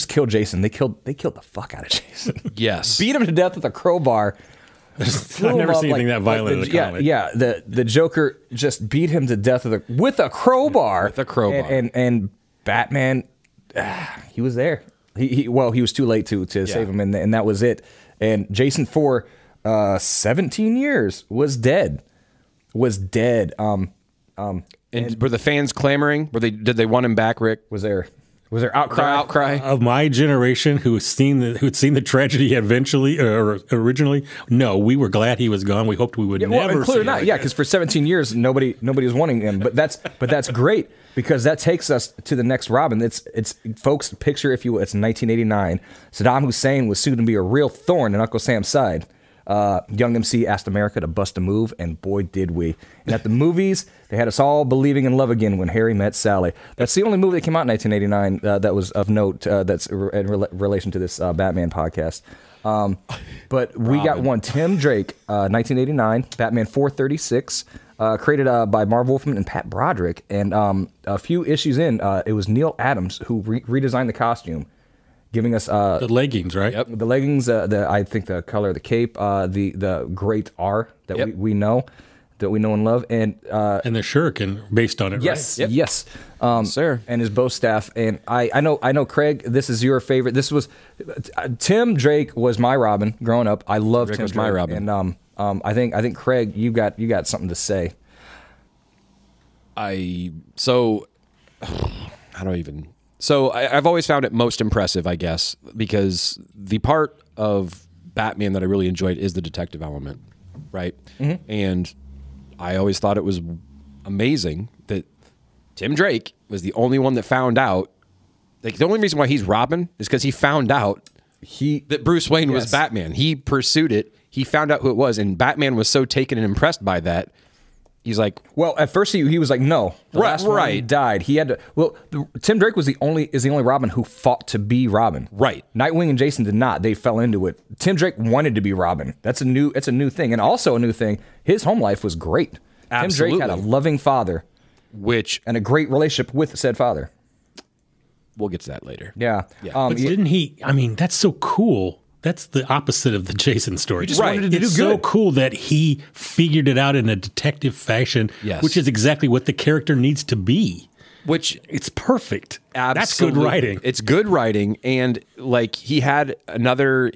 kill Jason. They killed the fuck out of Jason. Yes, beat him to death with a crowbar. I've never seen anything that violent in a comic. Yeah. The Joker just beat him to death with a crowbar. With a crowbar, and Batman, he was there. He was too late to save him, and that was it. And Jason for 17 years was dead. And were the fans clamoring? Did they want him back, Rick? Was there outcry? Of my generation who'd seen the tragedy eventually or originally? No, we were glad he was gone. We hoped we would never see him again. Yeah, because for 17 years nobody was wanting him. But that's great, because that takes us to the next Robin. It's folks, picture, if you will, it's 1989. Saddam Hussein was soon to be a real thorn in Uncle Sam's side. Young MC asked America to bust a move, and boy did we. And at the movies, they had us all believing in love again when Harry met Sally. That's the only movie that came out in 1989 that was of note, that's in relation to this Batman podcast. But we got one. Tim Drake, 1989, Batman 436, created by Marv Wolfman and Pat Broderick. And a few issues in, it was Neil Adams who redesigned the costume, giving us the leggings, right? Yep. The leggings, I think the color of the cape, the great R that we know and love, and the shuriken based on it. Yes, right? Yes, sir. And his bow staff. And I know, Craig, this is your favorite. This was Tim Drake was my Robin growing up. I loved Tim Drake. My Robin. And I think Craig, you got something to say. So I've always found it most impressive, I guess, because the part of Batman that I really enjoyed is the detective element, right? Mm-hmm. And I always thought it was amazing that Tim Drake was the only one that found out. Like, the only reason why he's Robin is because he found out that Bruce Wayne was Batman. He pursued it. He found out who it was, and Batman was so taken and impressed by that. He's like, well, at first he was like, no, the last one he died. He had to. Well, Tim Drake is the only Robin who fought to be Robin. Right. Nightwing and Jason did not. They fell into it. Tim Drake wanted to be Robin. It's a new thing, and also a new thing. His home life was great. Absolutely. Tim Drake had a loving father, and a great relationship with said father. We'll get to that later. Yeah. But didn't he? I mean, that's so cool. That's the opposite of the Jason story. He just wanted to do good. It's so cool that he figured it out in a detective fashion, which is exactly what the character needs to be. Which it's perfect. Absolutely. That's good writing. It's good writing, and like he had another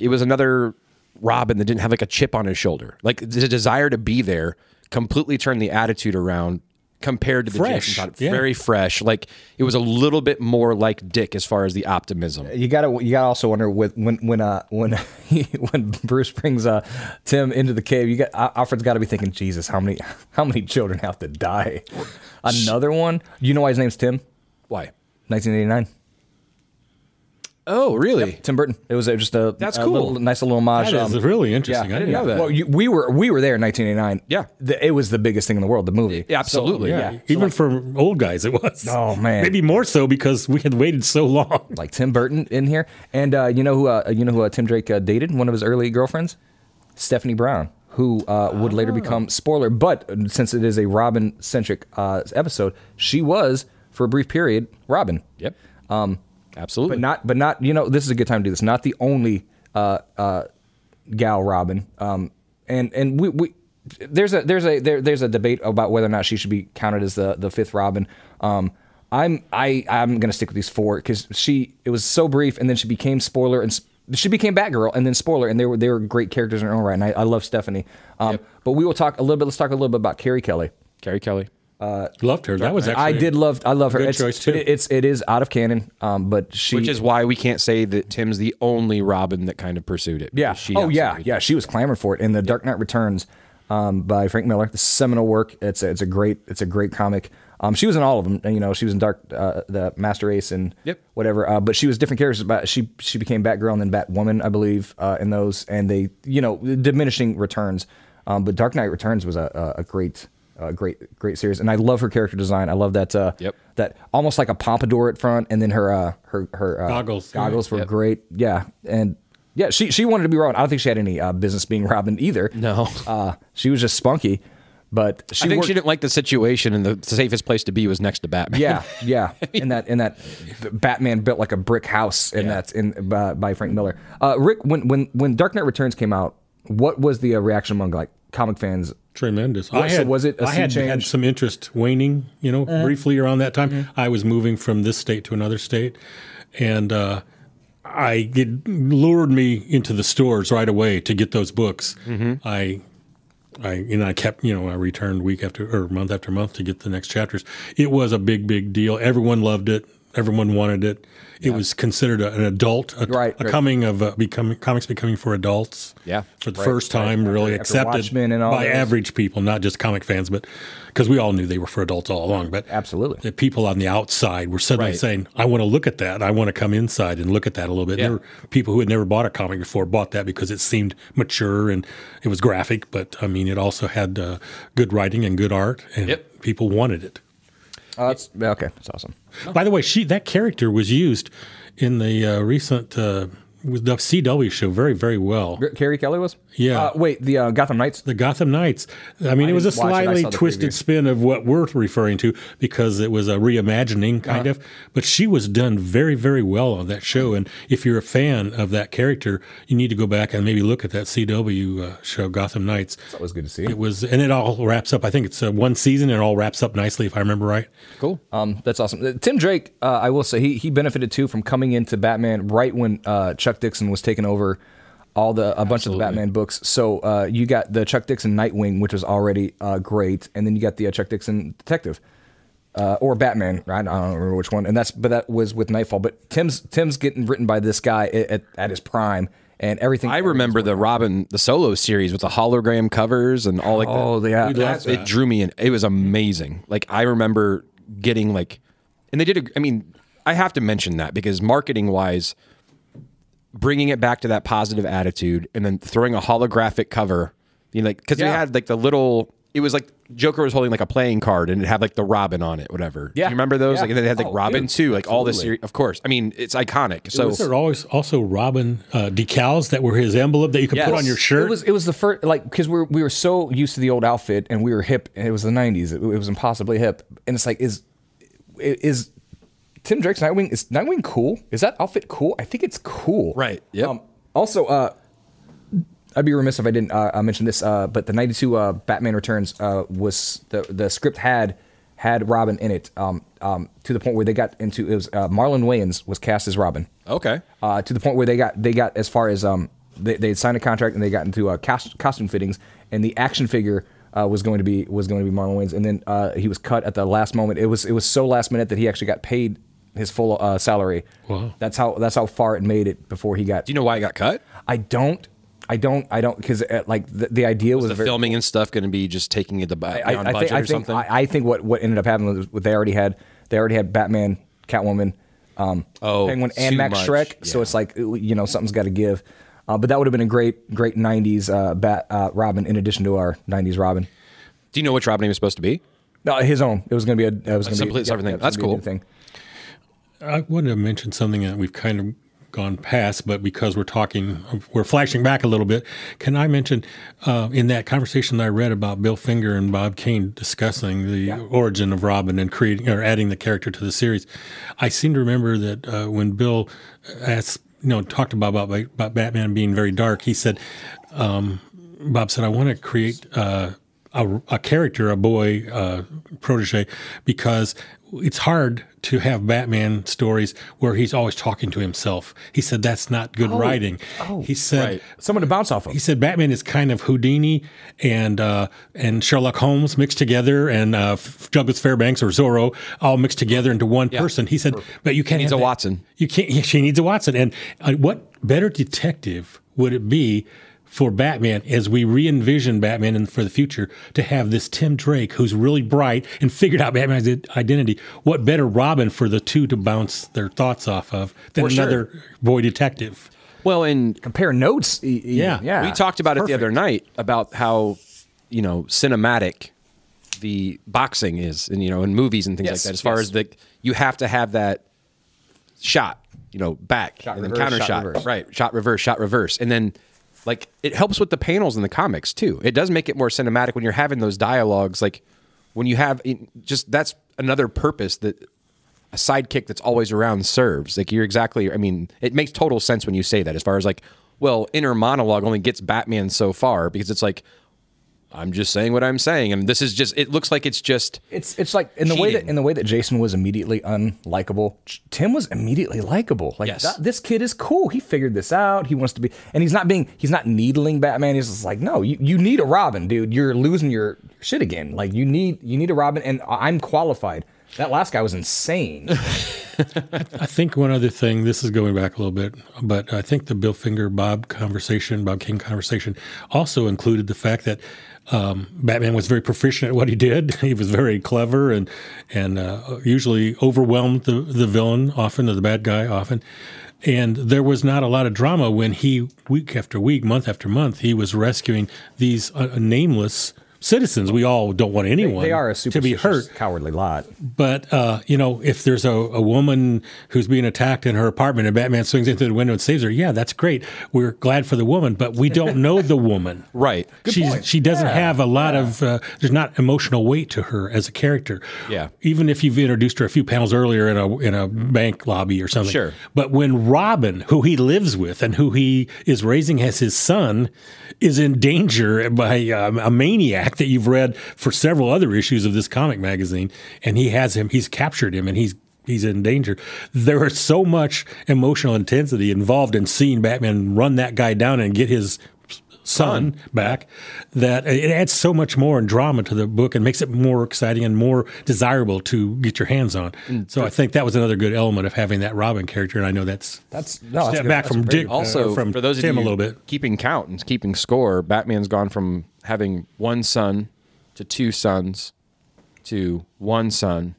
Robin that didn't have like a chip on his shoulder. Like the desire to be there completely turned the attitude around. Compared to the Jason Todd, very fresh. Like it was a little bit more like Dick as far as the optimism. You gotta also wonder when Bruce brings Tim into the cave. Alfred's got to be thinking, Jesus, how many children have to die? Another one. You know why his name's Tim? Why? 1989. Oh, really? Yep, Tim Burton. It was just that's cool. Nice little homage. That is really interesting. I didn't know that. Well, we were there in 1989. Yeah, it was the biggest thing in the world. The movie. Absolutely. So, even for old guys, it was. Oh man, maybe more so because we had waited so long. Like Tim Burton in here, and you know who Tim Drake dated? One of his early girlfriends, Stephanie Brown, who would later become spoiler. But since it is a Robin centric episode, she was for a brief period Robin. Yep. Absolutely. But not. This is a good time to do this. Not the only gal Robin. And we there's a debate about whether or not she should be counted as the fifth Robin. I'm gonna stick with these four because it was so brief, and then she became spoiler, and she became Batgirl, and then spoiler, and they were great characters in her own right. And I love Stephanie. But we will talk a little bit. Let's talk a little bit about Carrie Kelly. Carrie Kelly. Loved her. That was actually I love her. Good choice too. It is out of canon, but which is why we can't say that Tim's the only Robin that kind of pursued it. Yeah. She was clamoring for it in the Dark Knight Returns by Frank Miller. The seminal work. It's a great comic. She was in all of them. She was in the Master Ace and whatever. But she was different characters. But she became Batgirl and then Batwoman, I believe, in those. And they diminishing returns. But Dark Knight Returns was a great Great series, and I love her character design. I love that that almost like a pompadour at front, and then her goggles were great. Yeah, and yeah, she wanted to be Robin. I don't think she had any business being Robin either. No, she was just spunky. But I think she didn't like the situation, and the safest place to be was next to Batman. Yeah. In that Batman built like a brick house, and that's by Frank Miller. Rick, when Dark Knight Returns came out, what was the reaction among like comic fans? Tremendous. I had some interest waning, briefly around that time. I was moving from this state to another state, and it lured me into the stores right away to get those books. I kept, I returned month after month to get the next chapters. It was a big deal. Everyone loved it. Everyone wanted it. It was considered an adult, comics becoming for adults. Yeah, for the first time, really accepted by average people, not just comic fans, but because we all knew they were for adults all along. But absolutely, the people on the outside were suddenly saying, "I want to look at that. I want to come inside and look at that a little bit." Yeah. There were people who had never bought a comic before bought that because it seemed mature and it was graphic, but I mean, it also had good writing and good art, and people wanted it. Okay, that's awesome. By the way, that character was used in the recent the CW show very well. Carrie Kelly was? Yeah. Wait, the Gotham Knights? The Gotham Knights. I mean, it was a slightly twisted spin of what we're referring to because it was a reimagining kind of. But she was done very well on that show. And if you're a fan of that character, you need to go back and maybe look at that CW show, Gotham Knights. It's always good to see. And it all wraps up. I think it's one season and it all wraps up nicely, if I remember right. Cool. That's awesome. Tim Drake, I will say, he benefited too from coming into Batman right when Chuck Dixon was taking over a bunch of the Batman books. So you got the Chuck Dixon Nightwing, which was already great, and then you got the Chuck Dixon Detective or Batman. I don't remember which one, but that was with Nightfall. But Tim's getting written by this guy at his prime, and everything. I remember the Robin, the solo series with the hologram covers and all like that. Oh yeah, it drew me in. It was amazing. Like I remember getting and they did. I have to mention that because marketing wise, bringing it back to that positive attitude and then throwing a holographic cover, because they had like the little, it was like Joker was holding like a playing card and it had like the Robin on it, whatever. Yeah. Do you remember those? Yeah. Like they had like Robin too, like absolutely. All this series. Of course. I mean, it's iconic. So was there always also Robin decals that were his envelope that you could put on your shirt? It was the first, because we were so used to the old outfit and we were hip, and it was the 90s. It was impossibly hip. And it's like, is Tim Drake's Nightwing, is Nightwing cool? Is that outfit cool? I think it's cool. Right. Yep. Also, I'd be remiss if I didn't mention this, but the 92 Batman Returns was the script had Robin in it to the point where they got into it was Marlon Wayans was cast as Robin. Okay. To the point where they got as far as they had signed a contract and they got into costume fittings, and the action figure was going to be Marlon Wayans, and then he was cut at the last moment. It was so last minute that he actually got paid his full salary. Wow. That's how far it made it before he got. Do you know why he got cut? I don't because like the idea was the filming and stuff going to be just taking it beyond budget or something. I think what ended up happening was they already had Batman, Catwoman, Penguin, and Max Schreck. Yeah. So it's like something's got to give. But that would have been a great 90s Robin in addition to our 90s Robin. Do you know which Robin he was supposed to be? No, his own. It was going to be a complete separate thing. That's cool. I wanted to mention something that we've kind of gone past, but because we're flashing back a little bit. Can I mention in that conversation that I read about Bill Finger and Bob Kane discussing the origin of Robin and creating or adding the character to the series, I seem to remember that when Bill talked about Batman being very dark, he said, Bob said, I want to create a character, a boy protege, because it's hard to have Batman stories where he's always talking to himself. He said that's not good writing. He said someone to bounce off of. He said Batman is kind of Houdini and Sherlock Holmes mixed together, and Douglas Fairbanks or Zorro all mixed together into one person. He said, but you can't. He needs a Watson. You can't. She needs a Watson. And what better detective would it be for Batman, as we re-envision Batman for the future, to have this Tim Drake who's really bright and figured out Batman's identity? What better Robin for the two to bounce their thoughts off of than another boy detective? Well, and compare notes. Yeah. We talked about it the other night about how cinematic the boxing is, and in movies and things like that. As far as you have to have that shot, back shot and reverse, then counter shot, right? Shot reverse, and then like it helps with the panels in the comics too. It does make it more cinematic when you're having those dialogues. Like when you have that's another purpose that a sidekick that's always around serves. Like you're exactly. I mean, it makes total sense when you say that. As far as like, well, inner monologue only gets Batman so far because it's like, I'm just saying what I'm saying, and this is just. It looks like it's just. It's like in the way that Jason was immediately unlikable, Tim was immediately likable. Like this kid is cool. He figured this out. He wants to be, and he's not needling Batman. He's just like, no, you need a Robin, dude. You're losing your shit again. Like you need a Robin, and I'm qualified. That last guy was insane. I think one other thing, this is going back a little bit, but I think the Bill Finger Bob King conversation also included the fact that Batman was very proficient at what he did. He was very clever and usually overwhelmed the villain often, or the bad guy often. And there was not a lot of drama when he, week after week, month after month, he was rescuing these nameless citizens. We all don't want anyone they are a to be hurt. Cowardly lot. But, if there's a woman who's being attacked in her apartment and Batman swings into the window and saves her, yeah, that's great. We're glad for the woman, but we don't know the woman. Right. She doesn't have a lot of, there's not emotional weight to her as a character. Yeah. Even if you've introduced her a few panels earlier in a bank lobby or something. Sure. But when Robin, who he lives with and who he is raising as his son, is in danger by a maniac that you've read for several other issues of this comic magazine, and he's captured him, and he's in danger. There is so much emotional intensity involved in seeing Batman run that guy down and get his son back that it adds so much more in drama to the book and makes it more exciting and more desirable to get your hands on. So I think that was another good element of having that Robin character, and I know that's step back from Dick. Also, from for those of Tim you a little bit keeping count and keeping score, Batman's gone from having one son to two sons to one son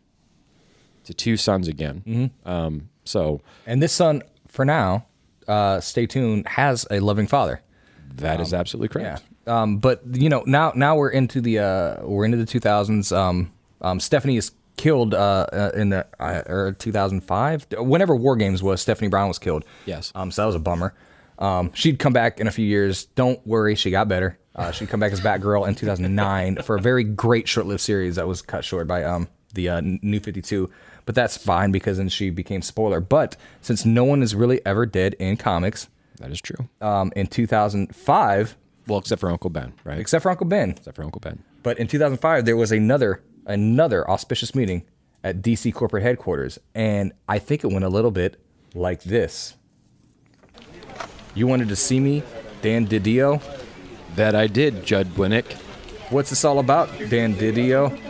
to two sons again. And this son, for now, stay tuned, has a loving father. That is absolutely correct. Yeah. But now we're into the 2000s. Stephanie is killed in the 2005, whenever War Games was. Stephanie Brown was killed. Yes. So that was a bummer. She'd come back in a few years. Don't worry, she got better. She'd come back as Batgirl in 2009 for a very great short-lived series that was cut short by the New 52. But that's fine because then she became spoiler. But since no one is really ever dead in comics. That is true. In 2005... Well, except for Uncle Ben, right? Except for Uncle Ben. But in 2005, there was another auspicious meeting at DC corporate headquarters, and I think it went a little bit like this. You wanted to see me, Dan Didio? That I did, Judd Winnick. What's this all about, Dan Didio?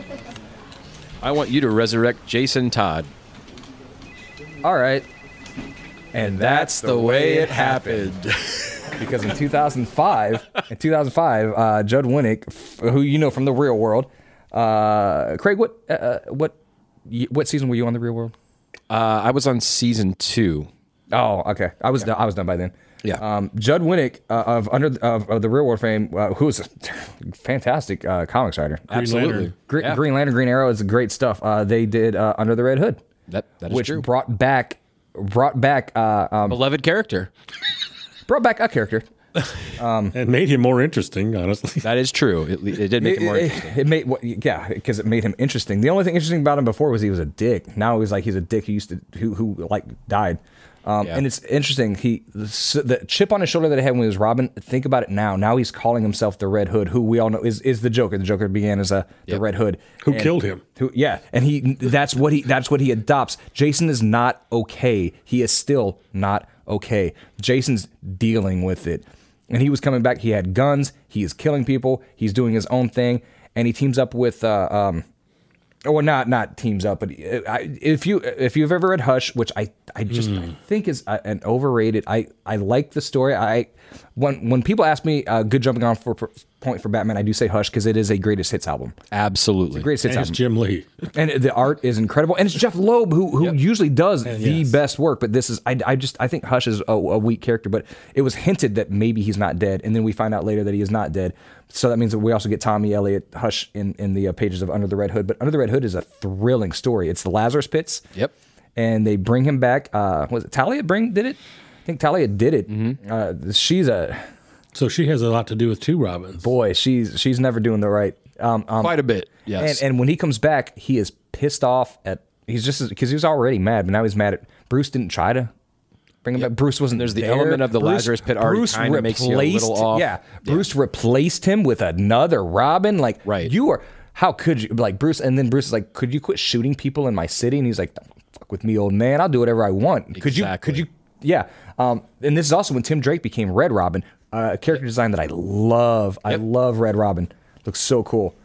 I want you to resurrect Jason Todd. All right. And that's the way it happened. Because in 2005, Judd Winnick, who you know from the Real World, Craig, what season were you on the Real World? I was on season 2. Oh, okay. I was done by then. Yeah. Judd Winnick of the Real World fame, who is a fantastic comics writer. Absolutely. Green Lantern, Green Arrow is great stuff. They did Under the Red Hood. That is which true. Brought back beloved character. Brought back a character. It made him more interesting, honestly. That is true. It did make him more interesting. Because it made him interesting. The only thing interesting about him before was he was a dick. Now he's a dick who died. And it's interesting. The chip on his shoulder that he had when he was Robin. Think about it now. Now he's calling himself the Red Hood, who we all know is the Joker. The Joker began as the Red Hood, who killed him. And that's what he adopts. Jason is not okay. He is still not okay. Jason's dealing with it, and he was coming back. He had guns. He is killing people. He's doing his own thing, and he teams up with not teams up, but if you've ever read Hush, which I think is an overrated. I like the story. When people ask me good jumping on point for Batman, I do say Hush because it is a greatest hits album. Absolutely. Greatest hits And it's album. Jim Lee. And the art is incredible. And it's Jeff Loeb who usually does the best work. But this is, I think Hush is a weak character. But it was hinted that maybe he's not dead. And then we find out later that he is not dead. So that means that we also get Tommy Elliott Hush in the pages of Under the Red Hood. But Under the Red Hood is a thrilling story. It's the Lazarus Pits. Yep. And they bring him back. Was it Talia did it? I think Talia did it. Mm-hmm. She's a... So she has a lot to do with two Robins. Boy, she's never doing the right. Quite a bit, yes. And when he comes back, he is pissed off at. He's just because he was already mad, but now he's mad at Bruce. Didn't try to bring him back. Bruce wasn't. There's the there. element of the Lazarus Pit already kind of makes you a little off. Yeah, Bruce replaced him with another Robin. Like, right. You are. How could you? Like Bruce, and then Bruce is like, "Could you quit shooting people in my city?" And he's like, "Don't fuck with me, old man. I'll do whatever I want." Exactly. Could you? Yeah. And this is also when Tim Drake became Red Robin. A character design that I love. I love Red Robin. Looks so cool.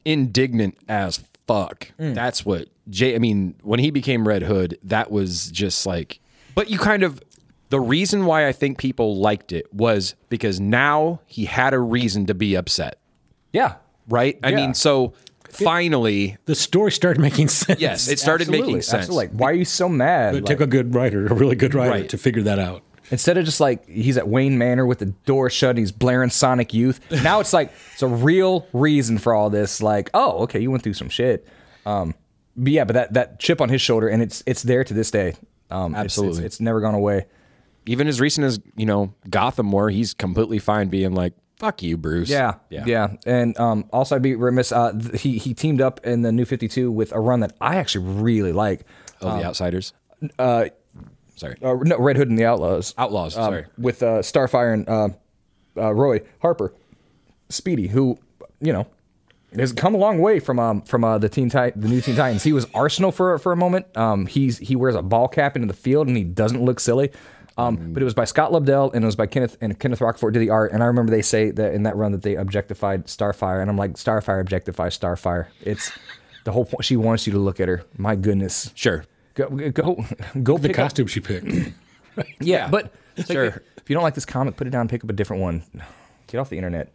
Indignant as fuck. That's what I mean, when he became Red Hood, that was just like, but you kind of, the reason why I think people liked it was because now he had a reason to be upset. Yeah. Right? I mean, so finally. The story started making sense. Yes, it started making sense. Absolutely. Why are you so mad? It took a good writer, a really good writer, to figure that out. Instead of just like he's at Wayne Manor with the door shut and he's blaring Sonic Youth. Now it's like it's a real reason for all this. Like, oh, okay, you went through some shit. But that chip on his shoulder, and it's there to this day. Absolutely, it's never gone away. Even as recent as Gotham, where he's completely fine being like, "Fuck you, Bruce." Yeah. And also, I'd be remiss. He teamed up in the New 52 with a run that I actually really like. The Outsiders. Sorry. No, Red Hood and the Outlaws. Sorry. With Starfire and Roy Harper, Speedy, who has come a long way from the new Teen Titans. He was Arsenal for a moment. He wears a ball cap into the field and he doesn't look silly. But it was by Scott Lobdell and it was by Kenneth Rockford did the art. And I remember they say that in that run that they objectified Starfire, and I'm like, Starfire objectifies Starfire. It's the whole point. She wants you to look at her. My goodness. Sure. Go The costume she picked. Yeah, but sure. Like, if you don't like this comic, put it down and pick up a different one. Get off the internet.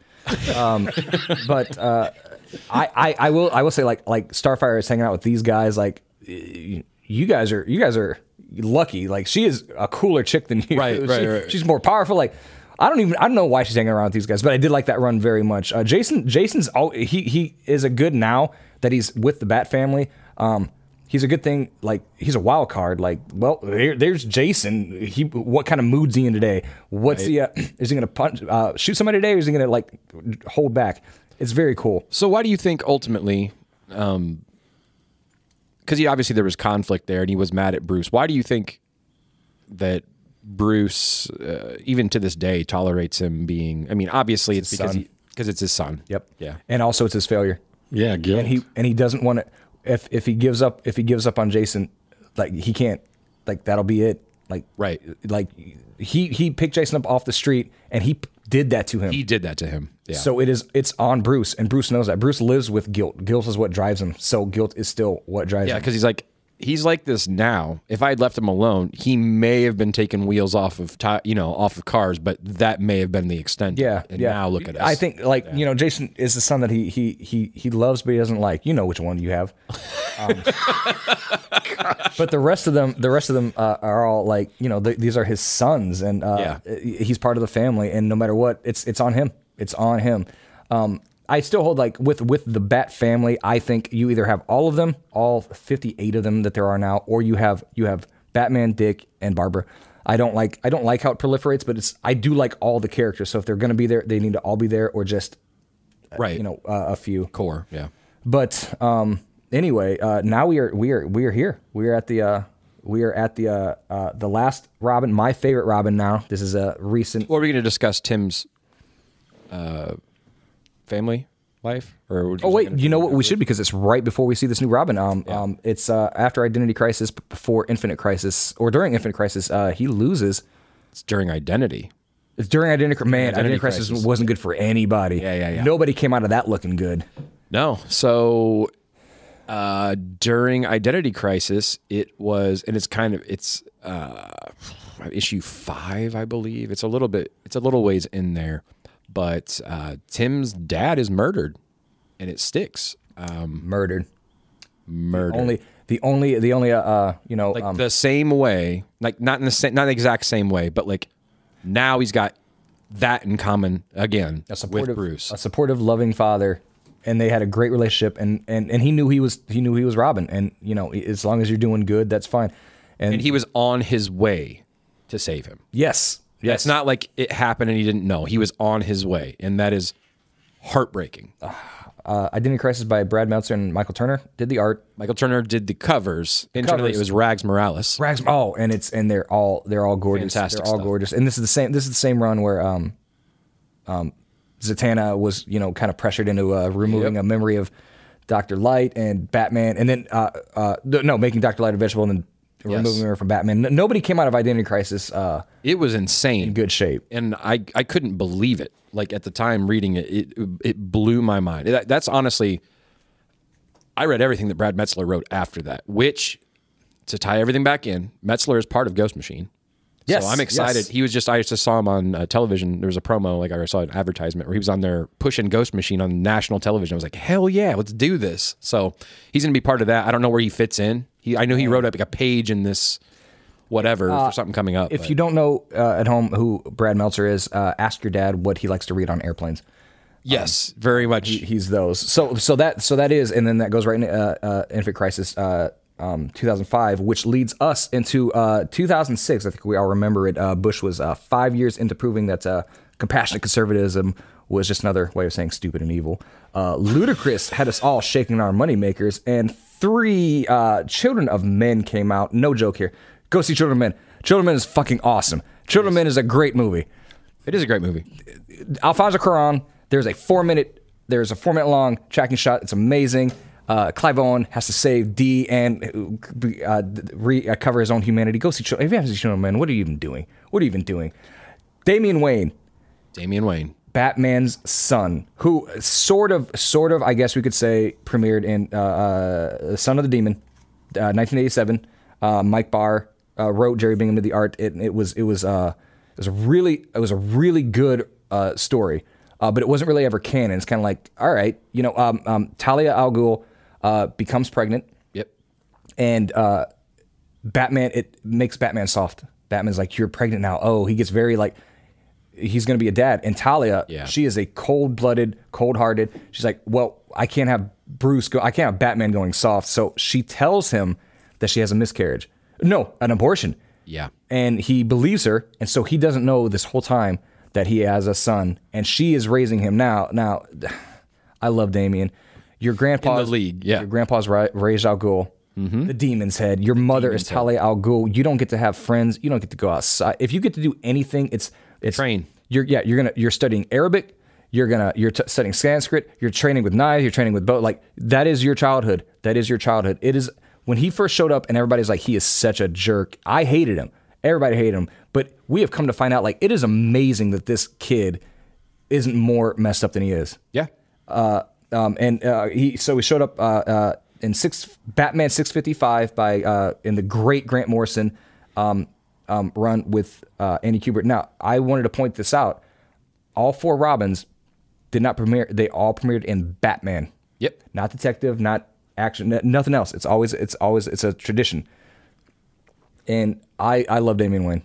But I will say like Starfire is hanging out with these guys. Like you guys are lucky. Like she is a cooler chick than you. Right. She's more powerful. Like I don't know why she's hanging around with these guys, but I did like that run very much. Jason's he is a good now that he's with the Bat family. He's a good thing. Like he's a wild card. Like, well, there's Jason. What kind of mood's he in today? What's he? Is he going to punch, shoot somebody today, or is he going to like hold back? It's very cool. So why do you think ultimately? Because obviously there was conflict there, and he was mad at Bruce. Why do you think that Bruce, even to this day, tolerates him being? I mean, obviously it's because it's his son. Yep. Yeah. And also it's his failure. Yeah, guilt. And he doesn't want to. If he gives up on Jason, like he can't, like that'll be it. Like right. Like he picked Jason up off the street and he did that to him. He did that to him. Yeah. So it's on Bruce, and Bruce knows that. Bruce lives with guilt. Guilt is what drives him. So guilt is still what drives him. Yeah, because he's like this now. If I had left him alone, he may have been taking wheels off of cars, but that may have been the extent. Yeah, and now look at us. I think Jason is the son that he loves, but he doesn't like. You know which one you have. But the rest of them are all like these are his sons, and he's part of the family, and no matter what, it's on him. It's on him. I still hold like with the Bat family, I think you either have all of them, all 58 of them that there are now, or you have Batman, Dick, and Barbara. I don't like how it proliferates, but I do like all the characters. So if they're going to be there, they need to all be there, or just a few core. Yeah. But anyway, now we are here. We are at the last Robin, my favorite Robin. Now this is a recent. Or are we going to discuss Tim's family life? Or wait, you know what we should, because it's right before we see this new Robin. It's after Identity Crisis, but before Infinite Crisis, or during Infinite Crisis. He loses. It's during Identity. It's during Identity. Man, Identity Crisis wasn't good for anybody. Yeah. Nobody came out of that looking good. No. So during Identity Crisis, it was, and it's issue 5, I believe. It's a little ways in there, but Tim's dad is murdered, and it sticks. Murdered. The only you know, like the same way, like not the exact same way, but like now he's got that in common again with Bruce, a supportive, loving father, and they had a great relationship, and he knew he was Robin, and you know, as long as you're doing good, that's fine. And he was on his way to save him. Yes. It's not like it happened and he didn't know. He was on his way, and that is heartbreaking. Identity Crisis by Brad Meltzer and Michael Turner did the art. Michael Turner did the covers. Internally, it was Rags Morales. And they're all gorgeous. Fantastic They're all stuff. gorgeous. And this is the same run where Zatanna was, you know, kind of pressured into removing a memory of Dr. Light and Batman, and then making Dr. Light a vegetable and then removing her from Batman. Nobody came out of Identity Crisis. It was insane. In good shape. And I couldn't believe it. Like at the time reading it blew my mind. That's honestly, I read everything that Brad Metzler wrote after that, which, to tie everything back in, Metzler is part of Ghost Machine. Yes, so I'm excited. Yes. I just saw him on television. There was a promo, like I saw an advertisement where he was on there pushing Ghost Machine on national television. I was like, hell yeah, let's do this. So he's going to be part of that. I don't know where he fits in. I know he wrote up like a page in this whatever for something coming up. If you don't know at home who Brad Meltzer is, ask your dad what he likes to read on airplanes. Yes, very much. He's those. So that is, and then that goes right into Infant Crisis 2005, which leads us into 2006. I think we all remember it. Bush was 5 years into proving that compassionate conservatism was just another way of saying stupid and evil. Ludacris had us all shaking our moneymakers, and 3 Children of Men came out. No joke here. Go see Children of Men. Children of Men is fucking awesome. Children of Men is a great movie. It is a great movie. Alfonso Cuarón. There's a 4 minute long tracking shot. It's amazing. Clive Owen has to save Dee and recover his own humanity. Go see Children. If you haven't seen Children of Men, what are you even doing? Damian Wayne, Batman's son, who sort of, I guess we could say, premiered in Son of the Demon, 1987. Mike Barr wrote, Jerry Bingham did the art. It was a really good story, but it wasn't really ever canon. It's kind of like, all right, you know, Talia al Ghul becomes pregnant. Yep. And Batman, it makes Batman soft. Batman's like, you're pregnant now. Oh, he gets very like, he's going to be a dad. And Talia, she is a cold-blooded, cold-hearted. She's like, well, I can't have Batman going soft. So she tells him that she has a miscarriage. No, an abortion. Yeah. And he believes her, and so he doesn't know this whole time that he has a son, and she is raising him now. Now, I love Damian. Your grandpa's in the league, yeah. Your grandpa's Ra's al Ghul, the Demon's Head. Your mother is Talia al Ghul. You don't get to have friends. You don't get to go outside. If you get to do anything, it's train. You're studying Arabic. You're studying Sanskrit. You're training with knives. You're training with bow. Like that is your childhood. It is. When he first showed up and everybody's like, he is such a jerk. I hated him. Everybody hated him. But we have come to find out, like, it is amazing that this kid isn't more messed up than he is. Yeah. He showed up in Batman 655 in the great Grant Morrison run with Andy Kubert. Now, I wanted to point this out. All 4 Robins did not premiere. They all premiered in Batman. Yep. Not Detective, not action, nothing else. It's a tradition. And I love Damian Wayne.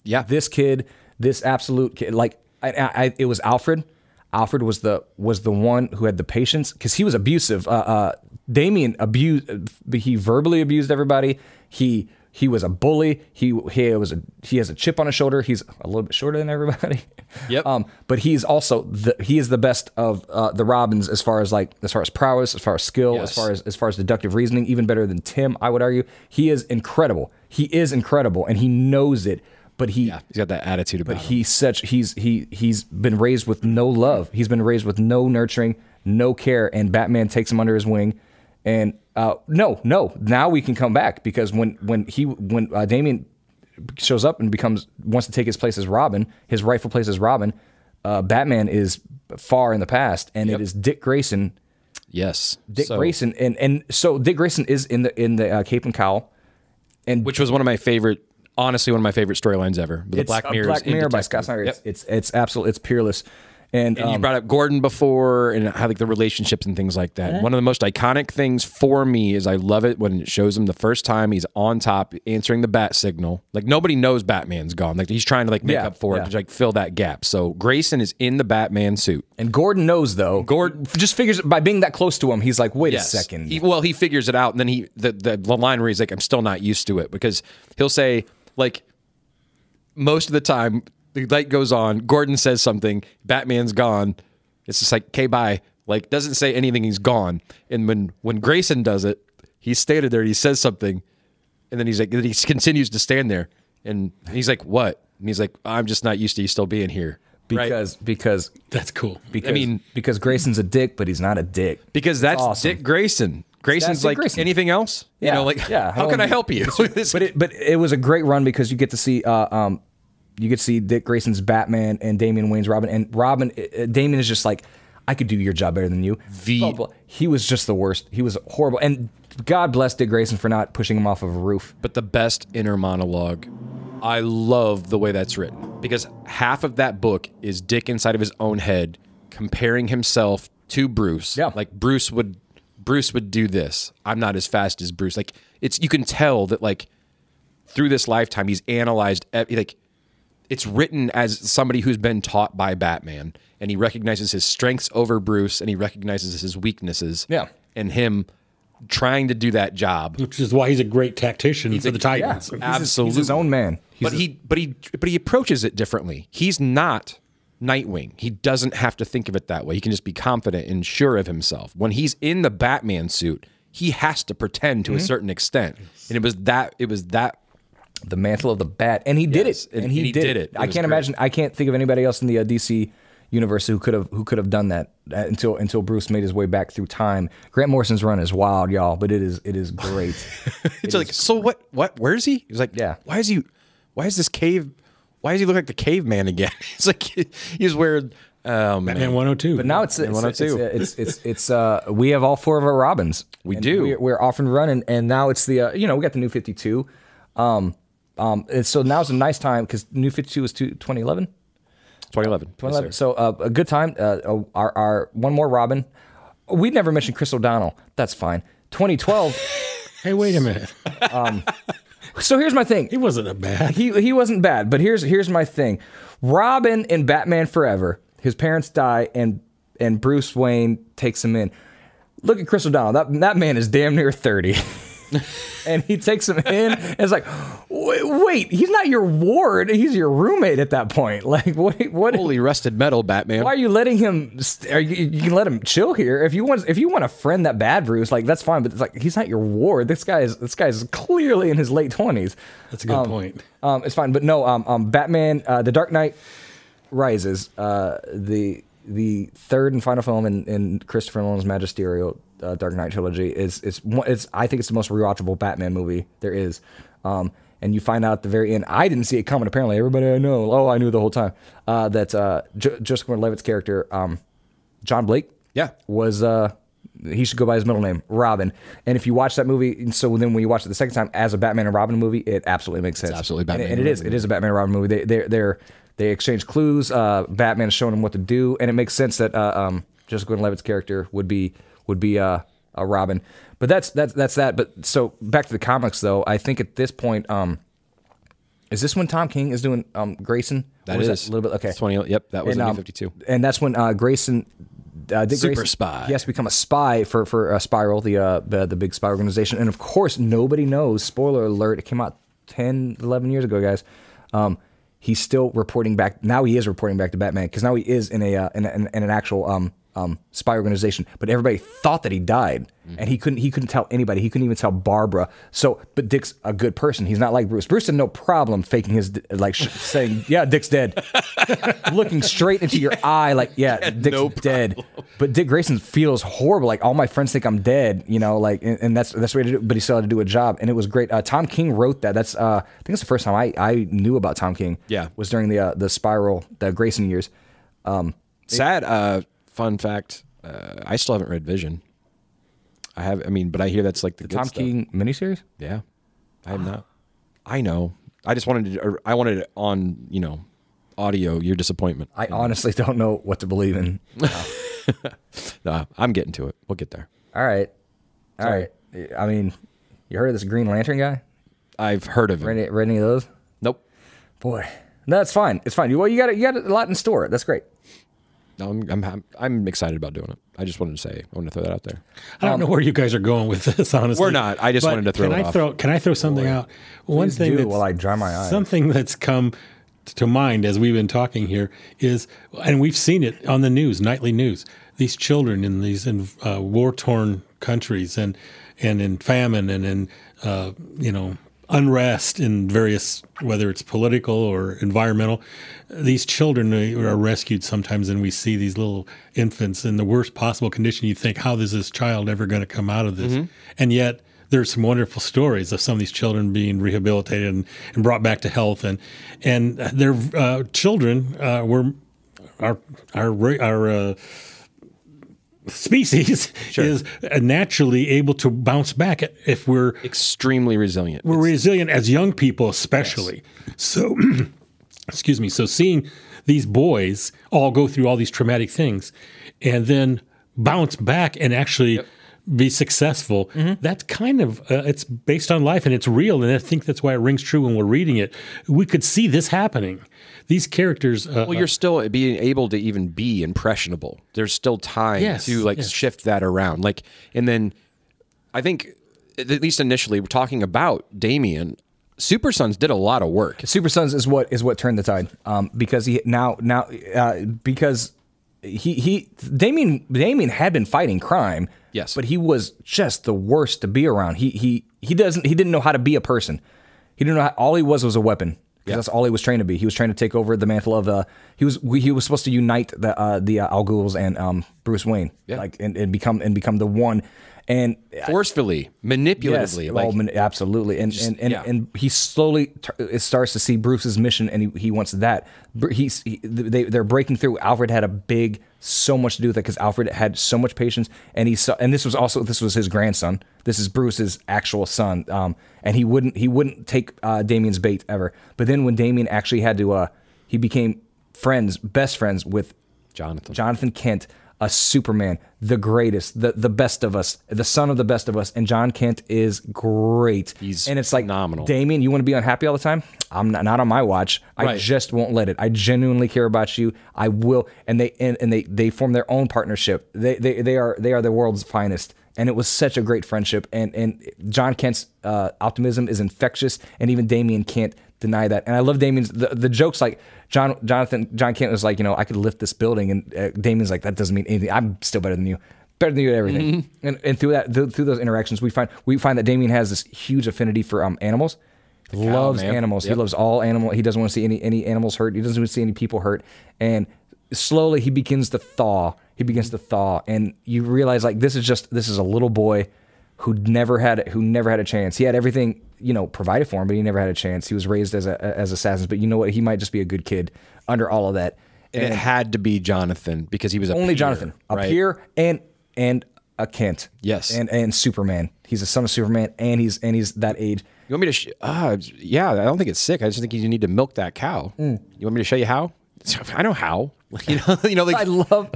Yeah. This kid, this absolute kid, like it was Alfred. Alfred was the one who had the patience because he was abusive. Damian he verbally abused everybody. He was a bully. He has a chip on his shoulder. He's a little bit shorter than everybody. Yep. But he's also he is the best of the Robins as far as prowess, as far as skill, yes. as far as deductive reasoning, even better than Tim, I would argue. He is incredible. And he knows it. But he's got that attitude about him. He's been raised with no love. He's been raised with no nurturing, no care, and Batman takes him under his wing. And now we can come back because when Damian shows up and wants to take his place as Robin, his rightful place as Robin, Batman is far in the past, and it is Dick Grayson. Yes, Grayson, and so Dick Grayson is in the Cape and Cowl, and which was one of my favorite storylines ever. The Black Mirror by Scott Snyder. Yep. It's absolute. It's peerless. And you brought up Gordon before and how like the relationships and things like that. One of the most iconic things for me is I love it when it shows him the first time he's on top answering the bat signal. Like nobody knows Batman's gone. Like he's trying to like make up for it to like fill that gap. So Grayson is in the Batman suit. And Gordon knows though. Gordon just figures by being that close to him, he's like, wait a second. He figures it out, and then the line where he's like, I'm still not used to it, because he'll say like most of the time. The light goes on. Gordon says something. Batman's gone. It's just like, okay, bye. Like, doesn't say anything. He's gone. And when Grayson does it, he's standing there and he says something. And then he's like, he continues to stand there. And he's like, what? And he's like, I'm just not used to you still being here. Because that's cool. Because Grayson's a dick, but he's not a dick. Because that's awesome. Dick Grayson. Grayson's like Grayson. Anything else? Yeah. You know, like, how can I help you? But it was a great run because you get to see Dick Grayson's Batman and Damian Wayne's Robin. And Damian is just like, I could do your job better than you. He was just the worst. He was horrible. And God bless Dick Grayson for not pushing him off of a roof. But the best inner monologue, I love the way that's written. Because half of that book is Dick inside of his own head comparing himself to Bruce. Yeah. Like Bruce would do this. I'm not as fast as Bruce. Like you can tell that like through this lifetime he's analyzed like it's written as somebody who's been taught by Batman, and he recognizes his strengths over Bruce, and he recognizes his weaknesses. Yeah. And him trying to do that job, which is why he's a great tactician for the Titans. Yeah, absolutely, he's his own man. But he approaches it differently. He's not Nightwing. He doesn't have to think of it that way. He can just be confident and sure of himself. When he's in the Batman suit, he has to pretend to a certain extent, and it was that. The mantle of the bat, and he did it, and he did it. I can't imagine. I can't think of anybody else in the DC universe who could have done that until Bruce made his way back through time. Grant Morrison's run is wild, y'all, but it is great. So what? Where is he? He's like, yeah. Why is this cave? Why does he look like the caveman again? It's like he's wearing Batman 102. But now it's 102. We have all four of our Robins. We do. We're off and running, and now it's the we got the new 52. And so now's a nice time because New 52 was 2011? 2011. 2011. Yes, so a good time. Our one more Robin. We never mentioned Chris O'Donnell. That's fine. 2012. Hey, wait a minute. So here's my thing. He wasn't a bad. He wasn't bad, but here's my thing. Robin in Batman Forever. His parents die, and Bruce Wayne takes him in. Look at Chris O'Donnell. That man is damn near 30. And he takes him in, and it's like, wait, he's not your ward, he's your roommate at that point. Like, what? Holy rusted metal, Batman! Why are you letting him? You can let him chill here if you want to friend that bad Bruce, like that's fine. But it's like he's not your ward. This guy's clearly in his late 20s. That's a good point. It's fine, but no. Batman, The Dark Knight Rises, the third and final film in Christopher Nolan's magisterial Dark Knight trilogy is I think it's the most rewatchable Batman movie there is. And you find out at the very end, I didn't see it coming. Apparently, everybody I know, I knew the whole time that Joseph Gordon-Levitt's character, John Blake, was he should go by his middle name, Robin. And if you watch that movie, so then when you watch it the second time as a Batman and Robin movie, it absolutely makes sense. It's absolutely Batman, and it is a Batman and Robin movie. They exchange clues. Batman is showing him what to do, and it makes sense that Joseph Gordon-Levitt's character would be a Robin. But that's that. But so back to the comics, though. I think at this point, is this when Tom King is doing Grayson? That is a little bit okay. 20. Yep, that was in 52. And that's when Grayson. Spy. Yes, become a spy for Spiral, the big spy organization. And of course, nobody knows. Spoiler alert! It came out 10, 11 years ago, guys. He's still reporting back. Now he is reporting back to Batman because now he is in an actual spy organization. But everybody thought that he died, and he couldn't tell anybody. He couldn't even tell Barbara. So, but Dick's a good person. He's not like Bruce. Bruce had no problem faking his saying, "Yeah, Dick's dead," looking straight into your eye, like, "Yeah, Dick's dead." But Dick Grayson feels horrible. Like, all my friends think I'm dead. You know, like, and that's what he had to do. But he still had to do a job, and it was great. Tom King wrote that. That's I think it's the first time I knew about Tom King. Yeah, was during the Spiral, the Grayson years. Sad. Fun fact: I still haven't read Vision. But I hear that's like the good Tom stuff. King miniseries. Yeah, I have not. I know. I just wanted it. I wanted it on. audio your disappointment. I honestly don't know what to believe in. No, I'm getting to it. We'll get there. All right. I mean, you heard of this Green Lantern guy? I've heard of him. Read any of those? Nope. Boy, no, it's fine. It's fine. Well, you got a lot in store. That's great. No, I'm excited about doing it. I just wanted to say, I want to throw that out there. I don't know where you guys are going with this, honestly. We're not. I just wanted to throw it off. Can I throw something out? One Please thing do while I dry my eyes. Something that's come to mind as we've been talking here is, and we've seen it on the news, nightly news, these children in these war-torn countries and in famine and in unrest in various, whether it's political or environmental, these children are rescued sometimes, and we see these little infants in the worst possible condition. You think, how is this child ever going to come out of this? Mm-hmm. And yet there's some wonderful stories of some of these children being rehabilitated and brought back to health, and their children were our species is naturally able to bounce back if we're extremely resilient. We're resilient as young people, especially. Yes. So, excuse me. So seeing these boys all go through all these traumatic things and then bounce back and actually be successful, that's kind of, it's based on life and it's real. And I think that's why it rings true when we're reading it. We could see this happening. These characters... well, you're still being able to even be impressionable. There's still time to shift that around. And then I think, at least initially, we're talking about Damien. Super Sons did a lot of work. Super Sons is what turned the tide. Because Damien had been fighting crime. Yes. But he was just the worst to be around. He didn't know how to be a person. He didn't know all he was a weapon. Because that's all he was trained to be. He was trying to take over the mantle of he was supposed to unite the Al Ghuls and Bruce Wayne, and become the one, and forcefully, manipulatively, absolutely, and he slowly starts to see Bruce's mission, and he wants that. They're breaking through. Alfred had so much to do with it because Alfred had so much patience, and this was his grandson. This is Bruce's actual son, and he wouldn't take Damien's bait ever. But then when Damien actually had to, he became best friends with Jonathan Kent, a Superman, the greatest, the best of us, the son of the best of us, and John Kent is great. And it's phenomenal. Damien, you want to be unhappy all the time? I'm not on my watch. I just won't let it. I genuinely care about you. I will, and they form their own partnership. They are the world's finest. And it was such a great friendship. And John Kent's optimism is infectious, and even Damien can't deny that. And I love Damien's the jokes like John Kent was like, I could lift this building, and Damien's like, that doesn't mean anything. I'm still better than you at everything. Mm-hmm. And through those interactions, we find that Damien has this huge affinity for animals. Loves animals. Yep. He loves all animals. He doesn't want to see any animals hurt. He doesn't want to see any people hurt. And slowly he begins to thaw. And you realize this is a little boy who never had a chance. He had everything, provided for him, but he never had a chance. He was raised as assassins, but you know what? He might just be a good kid under all of that. And it had to be Jonathan because he was Jonathan, a peer and a Kent. Yes. And Superman. He's a son of Superman, and he's that age. You want me to? I don't think it's sick. I just think you need to milk that cow. You want me to show you how? I know how. I love.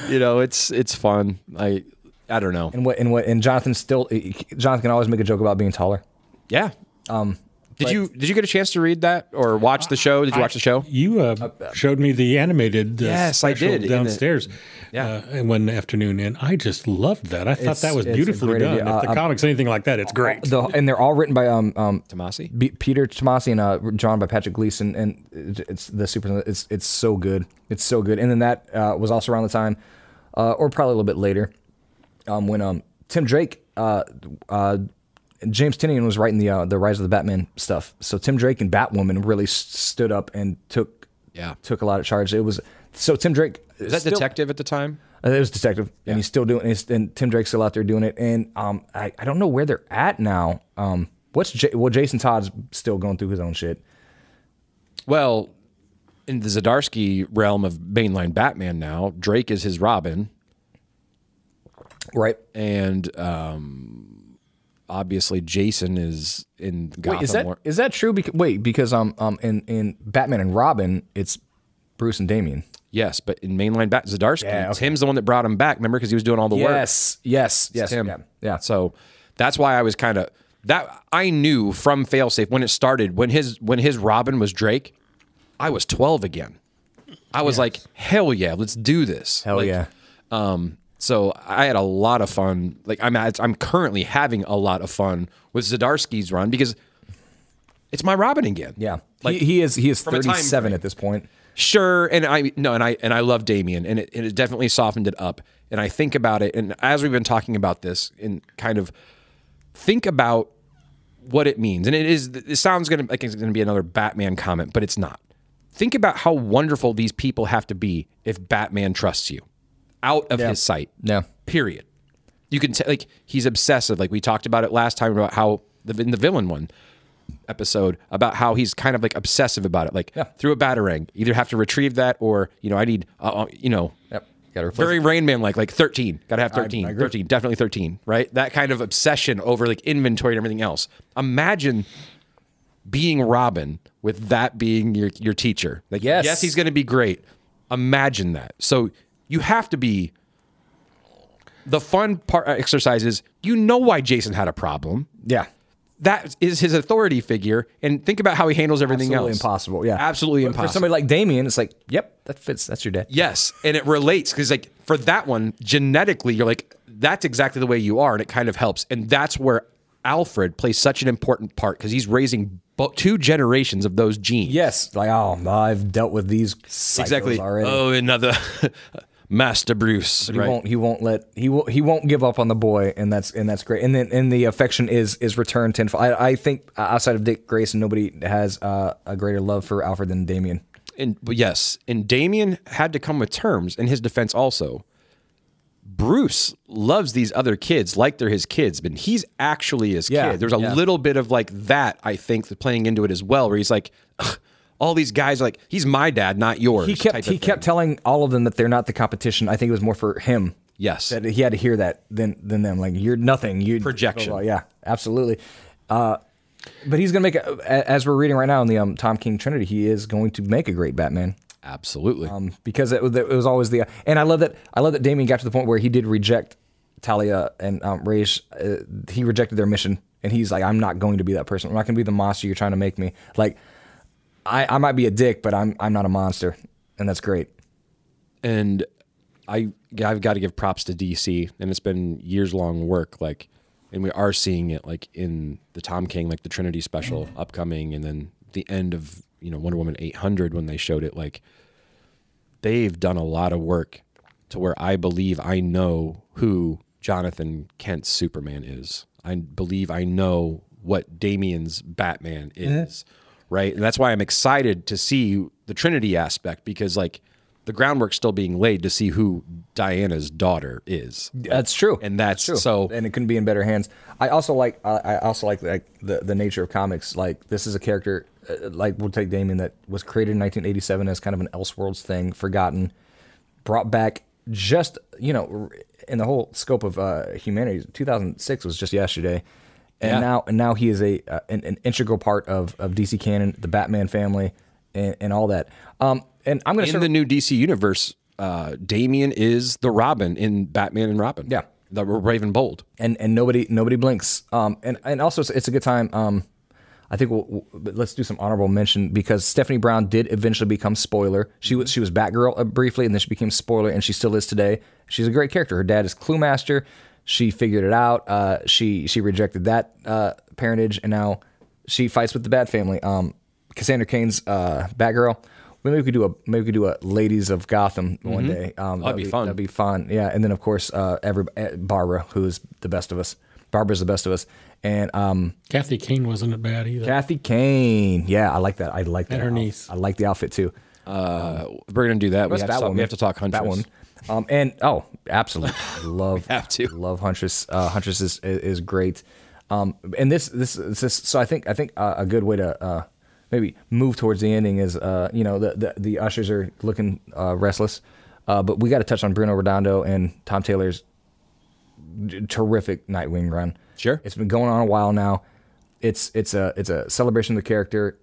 It's fun. I don't know. And Jonathan can always make a joke about being taller. Yeah. Did you get a chance to read that or watch the show? Did you watch the show? You showed me the animated yes, I did downstairs one afternoon, and I just loved that. I thought that was beautifully done. If the comic's anything like that, it's great. And they're all written by Tomasi, Peter Tomasi, and drawn by Patrick Gleason, and it's so good. It's so good. And then that was also around the time, or probably a little bit later, when Tim Drake. James Tynion was writing the Rise of the Batman stuff. So Tim Drake and Batwoman really stood up and took a lot of charge. It was Tim Drake was that detective at the time. It was detective, and he's still doing it. And Tim Drake's still out there doing it. And I don't know where they're at now. Jason Todd's still going through his own shit. Well, in the Zdarsky realm of mainline Batman now, Drake is his Robin, right? And obviously Jason is in Gotham. Wait, is that true? Because in Batman and Robin, it's Bruce and Damian. Yes, but in mainline Zdarsky, Yeah, okay. Tim's the one that brought him back. Remember, because he was doing all the work. Yes. Tim. Yeah. So that's why I was kind of that. I knew from Failsafe when it started, when his Robin was Drake, I was 12 again. I was like, hell yeah, let's do this. Hell yeah. So I had a lot of fun. Like I'm currently having a lot of fun with Zdarsky's run because it's my Robin again. Yeah. Like he is from a time 37 frame. at this point. Sure, and I love Damian, and it definitely softened it up. And I think about it, and as we've been talking about this, and kind of think about what it means. And it sounds like it's gonna be another Batman comment, but it's not. Think about how wonderful these people have to be if Batman trusts you out of his sight. Yeah. Period. You can like he's obsessive. Like we talked about it last time about how in the villain one episode about how he's kind of like obsessive about it. Like through a batarang, either have to retrieve that or I need Yep. Got to replace very Rain Man like 13. Got to have 13. I agree. 13, definitely 13, right? That kind of obsession over like inventory and everything else. Imagine being Robin with that being your teacher. Like yes, he's going to be great. Imagine that. So you have to be the fun part exercise is why Jason had a problem. Yeah. That is his authority figure, and think about how he handles everything Absolutely else. Impossible, yeah. Absolutely impossible. For somebody like Damian, it's like, yep, that fits. That's your dad. Yes, and it relates, because like for that one, genetically, you're like, that's exactly the way you are, and it kind of helps. And that's where Alfred plays such an important part, because he's raising two generations of those genes. Yes, like, I've dealt with these cycles already. Oh, another Master Bruce. But he won't give up on the boy, and that's great. And then the affection is returned tenfold. I think outside of Dick Grayson, nobody has a greater love for Alfred than Damian. But yes, and Damian had to come with terms in his defense also. Bruce loves these other kids like they're his kids, but he's actually his kid. There's a little bit of like that, I think, playing into it as well, where he's like, all these guys are like, he's my dad, not yours. He kept telling all of them that they're not the competition. I think it was more for him. Yes. That he had to hear that than them. Like, you're nothing. You projection. Yeah, absolutely. But he's going to make, as we're reading right now in the Tom King Trinity, he is going to make a great Batman. Absolutely. Because it was always and I love that Damian got to the point where he did reject Talia and Raish. He rejected their mission, and he's like, I'm not going to be that person. I'm not going to be the monster you're trying to make me. Like, I might be a dick, but I'm not a monster, and that's great. And I've got to give props to DC, and it's been years long work. Like, and we are seeing it like in the Tom King, like the Trinity special upcoming, and then the end of Wonder Woman 800 when they showed it. Like, they've done a lot of work to where I believe I know who Jonathan Kent's Superman is. I believe I know what Damian's Batman is. Right. And that's why I'm excited to see the Trinity aspect, because like the groundwork's still being laid to see who Diana's daughter is. That's true. And that's true. So, and it couldn't be in better hands. I also like the nature of comics. Like, this is a character, like we'll take Damian, that was created in 1987 as kind of an Elseworlds thing, forgotten, brought back just, in the whole scope of humanity. 2006 was just yesterday. And now he is an integral part of DC canon, the Batman family, and all that. And I'm going to in the new DC universe, Damian is the Robin in Batman and Robin. Yeah, the Raven Bold, and nobody blinks. And also it's a good time. I think let's do some honorable mention, because Stephanie Brown did eventually become Spoiler. She was Batgirl briefly, and then she became Spoiler, and she still is today. She's a great character. Her dad is Cluemaster. She figured it out. She rejected that parentage, and now she fights with the Bat family. Cassandra Cain's Batgirl. Maybe we could do a Ladies of Gotham one day. That'd be fun. That'd be fun. Yeah, and then of course Barbara, who is the best of us. Barbara's the best of us, and Kathy Kane wasn't bad either. Kathy Kane. Yeah, I like that. I like that. And her niece. I like the outfit too. We're gonna do that. We have to talk Huntress. And absolutely, love have to love Huntress. Huntress is great. And this so I think a good way to maybe move towards the ending is the ushers are looking restless, but we got to touch on Bruno Redondo and Tom Taylor's terrific Nightwing run. Sure, it's been going on a while now. It's a celebration of the character.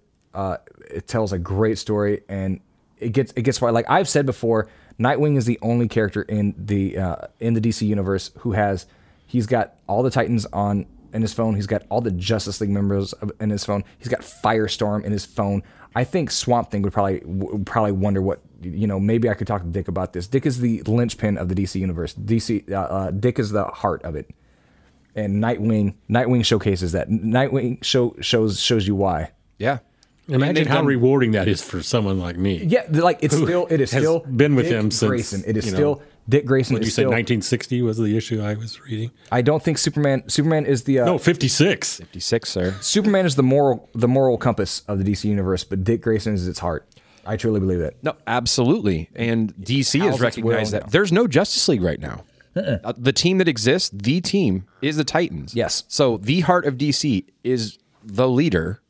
It tells a great story, and it gets why. Like I've said before, Nightwing is the only character in the DC universe he's got all the Titans in his phone. He's got all the Justice League members in his phone. He's got Firestorm in his phone. I think Swamp Thing would probably wonder what, maybe I could talk to Dick about this. Dick is the linchpin of the DC universe. Dick is the heart of it. And Nightwing showcases that. Nightwing shows you why. Yeah. Imagine how rewarding that is for someone like me. Yeah, like it is still been with Dick him since Grayson. It is still Dick Grayson. What you said, 1960 was the issue I was reading. I don't think Superman is the no 56. 56, sir. Superman is the moral compass of the DC universe, but Dick Grayson is its heart. I truly believe that. No, absolutely. And DC has recognized that there's no Justice League right now. The team that exists, the team is the Titans. Yes. So the heart of DC is the leader,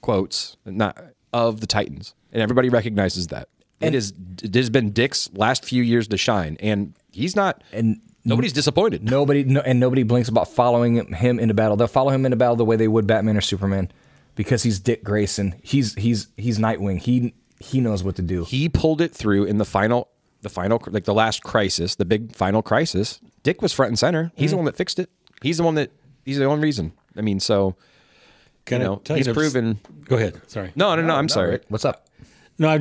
quotes, not of the Titans, and everybody recognizes that. It has been Dick's last few years to shine, and he's not. And nobody's disappointed. Nobody blinks about following him into battle. They'll follow him into battle the way they would Batman or Superman, because he's Dick Grayson. He's Nightwing. He knows what to do. He pulled it through in the final, like the last crisis, the big final crisis. Dick was front and center. He's the one that fixed it. He's the only reason. I mean, so he's proven. Go ahead. Sorry. No. I'm sorry. Rick, what's up? No, I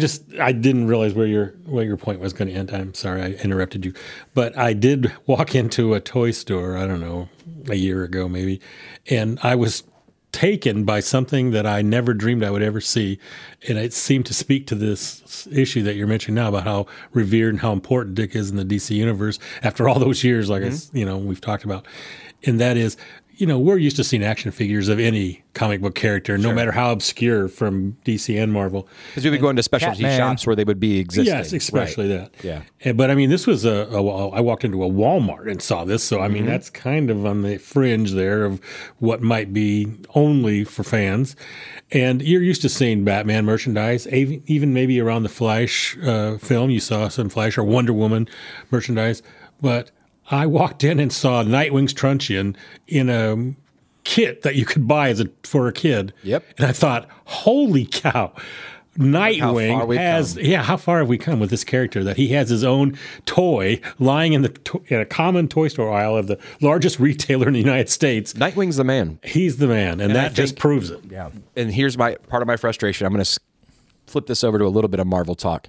didn't realize where your point was going to end. I'm sorry I interrupted you, but I did walk into a toy store. I don't know, a year ago maybe, and I was taken by something that I never dreamed I would ever see, and it seemed to speak to this issue that you're mentioning now about how revered and how important Dick is in the DC universe after all those years, like we've talked about, and that is. We're used to seeing action figures of any comic book character, no matter how obscure, from DC and Marvel. Because we would go into specialty shops where they would be existing. Yes, especially that. Yeah. But I mean, this was I walked into a Walmart and saw this. So, I mean, that's kind of on the fringe there of what might be only for fans. And you're used to seeing Batman merchandise, even maybe around the Flash film. You saw some Flash or Wonder Woman merchandise. But I walked in and saw Nightwing's truncheon in a kit that you could buy for a kid. Yep. And I thought, holy cow, Nightwing has, how far have we come with this character that he has his own toy lying in a common toy store aisle of the largest retailer in the United States. Nightwing's the man. He's the man, and that just proves it. Yeah. And here's part of my frustration. I'm going to flip this over to a little bit of Marvel talk.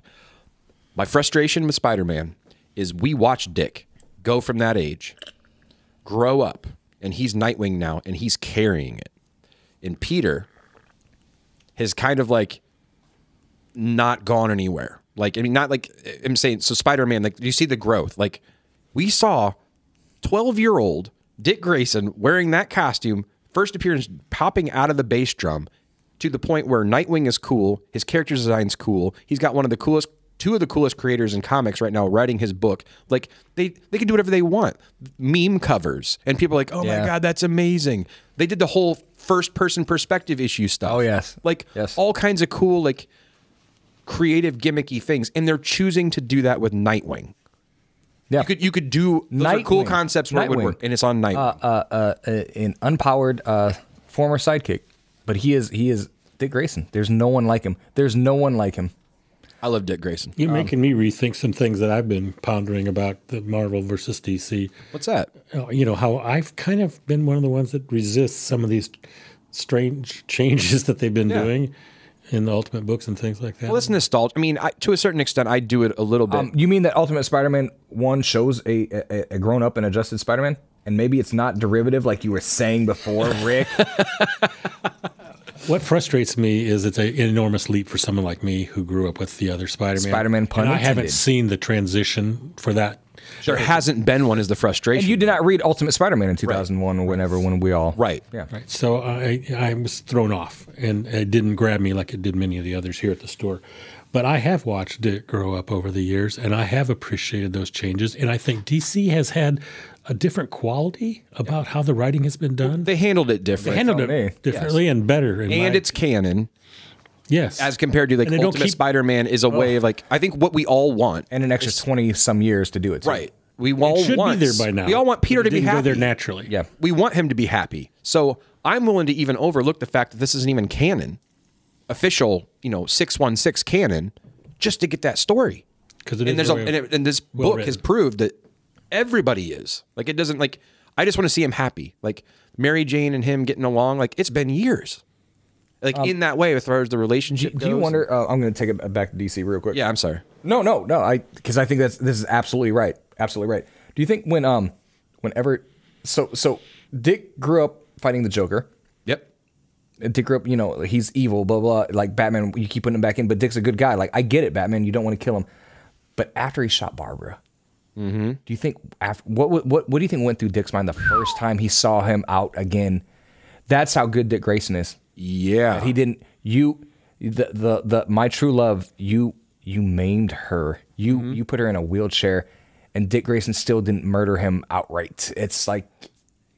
My frustration with Spider-Man is we watched Dick go from that age, grow up, and he's Nightwing now, and he's carrying it. And Peter has kind of like not gone anywhere. Like, I mean, not like I'm saying, so Spider-Man, like, you see the growth. Like, we saw 12-year-old Dick Grayson wearing that costume, first appearance popping out of the bass drum, to the point where Nightwing is cool, his character design's cool, he's got two of the coolest creators in comics right now writing his book. Like, they can do whatever they want. Meme covers. And people are like, oh my God, that's amazing. They did the whole first-person perspective issue stuff. Oh, yes. Like, all kinds of cool, like, creative, gimmicky things. And they're choosing to do that with Nightwing. Yeah. You could do those are cool concepts where it would work. And it's on Nightwing. An unpowered former sidekick. But he is Dick Grayson. There's no one like him. I love Dick Grayson. You're making me rethink some things that I've been pondering about the Marvel versus DC. What's that? How I've kind of been one of the ones that resists some of these strange changes that they've been doing in the Ultimate books and things like that. Well, it's nostalgia. I mean, to a certain extent, I do it a little bit. You mean that Ultimate Spider-Man 1 shows a grown-up and adjusted Spider-Man? And maybe it's not derivative like you were saying before, Rick? What frustrates me is it's an enormous leap for someone like me who grew up with the other Spider-Man. Spider-Man pun intended. I haven't seen the transition for that. There hasn't been one is the frustration. And you did not read Ultimate Spider-Man in 2001 or whenever when we all... Right. Yeah. Right. So I was thrown off, and it didn't grab me like it did many of the others here at the store. But I have watched Dick grow up over the years, and I have appreciated those changes. And I think DC has had a different quality about how the writing has been done. They handled it differently. And better. And it's canon. Yes. As compared to like Ultimate Spider-Man is a way of like, I think what we all want. And an extra 20-some years to do it. Right. We all should be there by now. We all want Peter to be happy. Go there naturally. Yeah. We want him to be happy. So I'm willing to even overlook the fact that this isn't even canon. Official, 616 canon. just to get that story. And this book has proved that everybody is. Like, it doesn't, like, I just want to see him happy. Like, Mary Jane and him getting along, like, it's been years. Like, in that way, as far as the relationship goes. Do you wonder, I'm going to take it back to DC real quick. Yeah, I'm sorry. No, because I think this is absolutely right. Absolutely right. Do you think whenever, so Dick grew up fighting the Joker. Yep. Dick grew up, you know, he's evil, blah, blah, like Batman, you keep putting him back in, but Dick's a good guy. Like, I get it, Batman, you don't want to kill him. But after he shot Barbara, do you think, what do you think went through Dick's mind the first time he saw him out again? That's how good Dick Grayson is. Yeah. That he didn't, my true love, you maimed her. You put her in a wheelchair, and Dick Grayson still didn't murder him outright. It's like,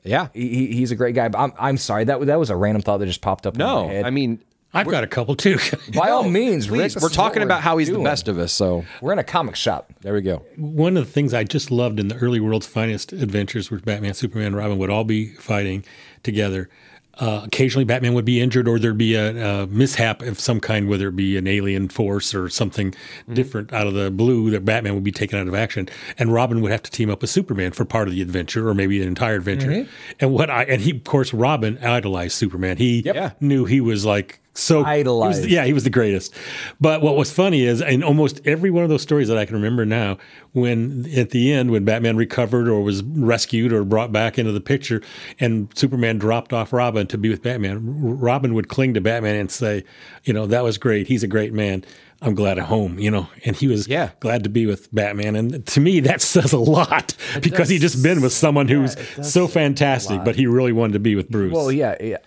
yeah, he's a great guy. But I'm sorry, that was a random thought that just popped up in my head. I mean, I've got a couple too. By all means, please. We're talking about how he's the best of us. So we're in a comic shop. There we go. One of the things I just loved in the early World's Finest adventures, where Batman, Superman, and Robin would all be fighting together. Occasionally, Batman would be injured, or there'd be a mishap of some kind, whether it be an alien force or something different out of the blue, that Batman would be taken out of action, and Robin would have to team up with Superman for part of the adventure, or maybe the entire adventure. And he, of course, Robin idolized Superman. He knew he was like so idolized. He was the greatest. But what was funny is, in almost every one of those stories that I can remember now, when at the end, when Batman recovered or was rescued or brought back into the picture, and Superman dropped off Robin to be with Batman, Robin would cling to Batman and say, you know, that was great. He's a great man. I'm glad at home, you know, and he was glad to be with Batman. And to me, that says a lot, because he just been with someone who's so fantastic, but he really wanted to be with Bruce. Well,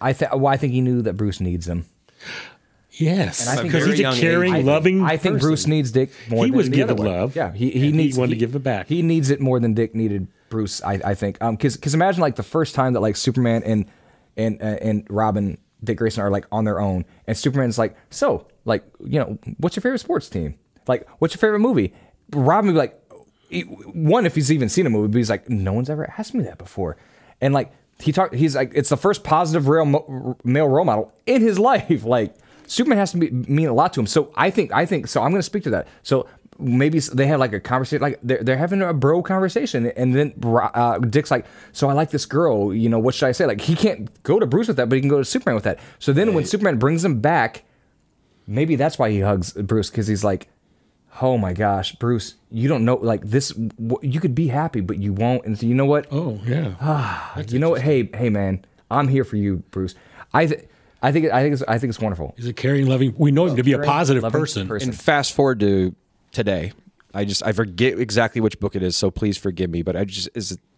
I think he knew that Bruce needs him. Yes, because he's a caring, loving. I think person. Bruce needs Dick more. He than was the given other one. love. Yeah, he wanted to give it back. He needs it more than Dick needed Bruce. I think because imagine like the first time that like Superman and Robin, Dick Grayson are like on their own, and Superman's like, so like, you know, what's your favorite sports team? Like, what's your favorite movie? Robin would be like, one, if he's even seen a movie, but he's like, no one's ever asked me that before, and like he's like, it's the first positive male role model in his life, like. Superman has to mean a lot to him. So I think so. I'm going to speak to that. So maybe they had like a conversation, like they're having a bro conversation, and then Dick's like, so I like this girl, you know, what should I say? Like, he can't go to Bruce with that, but he can go to Superman with that. So then when Superman brings him back, maybe that's why he hugs Bruce, because he's like, oh my gosh, Bruce, you don't know, like this, you could be happy, but you won't. And so you know what? Oh yeah. You know what? Hey man, I'm here for you, Bruce. I think it's wonderful. He's a caring, loving. We know him to be a positive person. And fast forward to today, I forget exactly which book it is, so please forgive me. But it's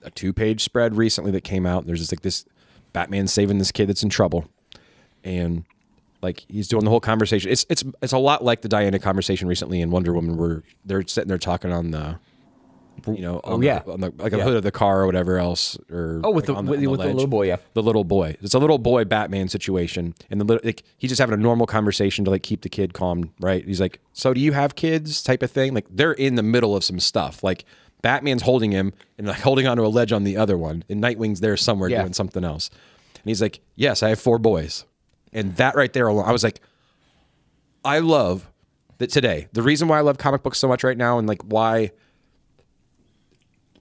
a 2-page spread recently that came out. And there's this Batman saving this kid that's in trouble, and like he's doing the whole conversation. It's a lot like the Diana conversation recently in Wonder Woman, where they're sitting there talking on the. You know, on the hood of the car or whatever else, or with the little boy, the little boy. It's a little boy Batman situation, and he's just having a normal conversation to like keep the kid calm, right? He's like, "So do you have kids?" type of thing. Like they're in the middle of some stuff. Like Batman's holding him and like holding onto a ledge on the other one, and Nightwing's there somewhere doing something else. And he's like, "Yes, I have 4 boys," and that right there alone, I was like, I love that today. The reason why I love comic books so much right now, and like why.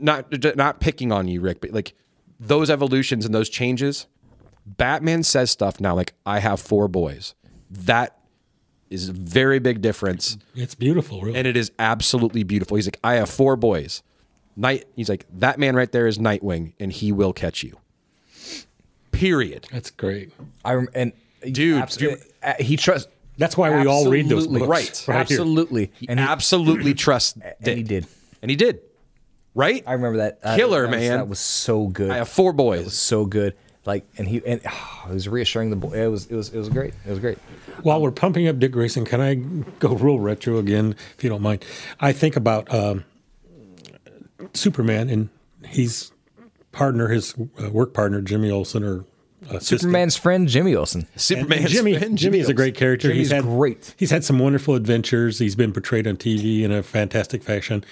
Not picking on you, Rick, but like those evolutions and those changes, Batman says stuff now like, I have 4 boys. That is a very big difference. It's beautiful, really. And it is absolutely beautiful. He's like, I have 4 boys. He's like, that man right there is Nightwing, and he will catch you. Period. That's great. He trusts. That's why we all read those books. Right. Absolutely. And he absolutely trusts Dick. And he did. And he did. Right? I remember that. Man. That was so good. I have 4 boys. It was so good. Like, it was reassuring the boy. It was great. It was great. While we're pumping up Dick Grayson, can I go real retro again, if you don't mind? I think about Superman and his work partner, Jimmy Olsen, or Superman's friend, Jimmy Olsen. Jimmy is a great character. Jimmy's great. He's had some wonderful adventures. He's been portrayed on TV in a fantastic fashion.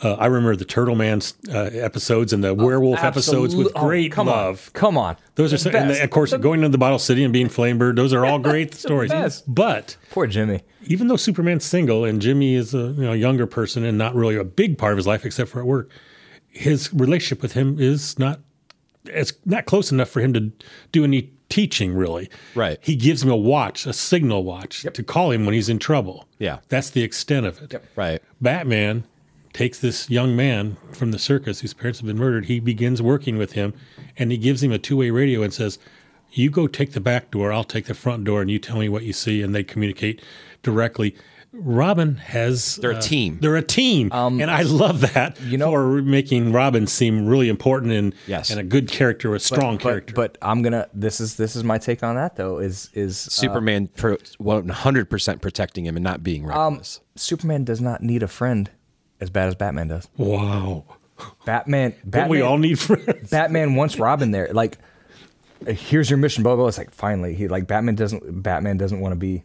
I remember the Turtle Man episodes and the werewolf episodes with great love. Come on. Those are, and of course, going into the Bottle City and being Flamebird, those are all great stories. But poor Jimmy. Even though Superman's single and Jimmy is a younger person and not really a big part of his life except for at work, his relationship with him is not close enough for him to do any teaching, really. Right. He gives him a watch, a signal watch, to call him when he's in trouble. Yeah. That's the extent of it. Yep. Right. Batman takes this young man from the circus whose parents have been murdered. He begins working with him, and he gives him a two-way radio and says, you go take the back door, I'll take the front door, and you tell me what you see, and they communicate directly. Robin has... They're a team. They're a team, and I love that for making Robin seem really important and a good character, a strong character. But I'm gonna. This is my take on that though. Is Superman 100% protecting him and not being reckless. Superman does not need a friend as bad as Batman does. Wow. Batman. We all need friends. Batman wants Robin there. Like, here's your mission, blah blah. It's like finally he like Batman doesn't want to be.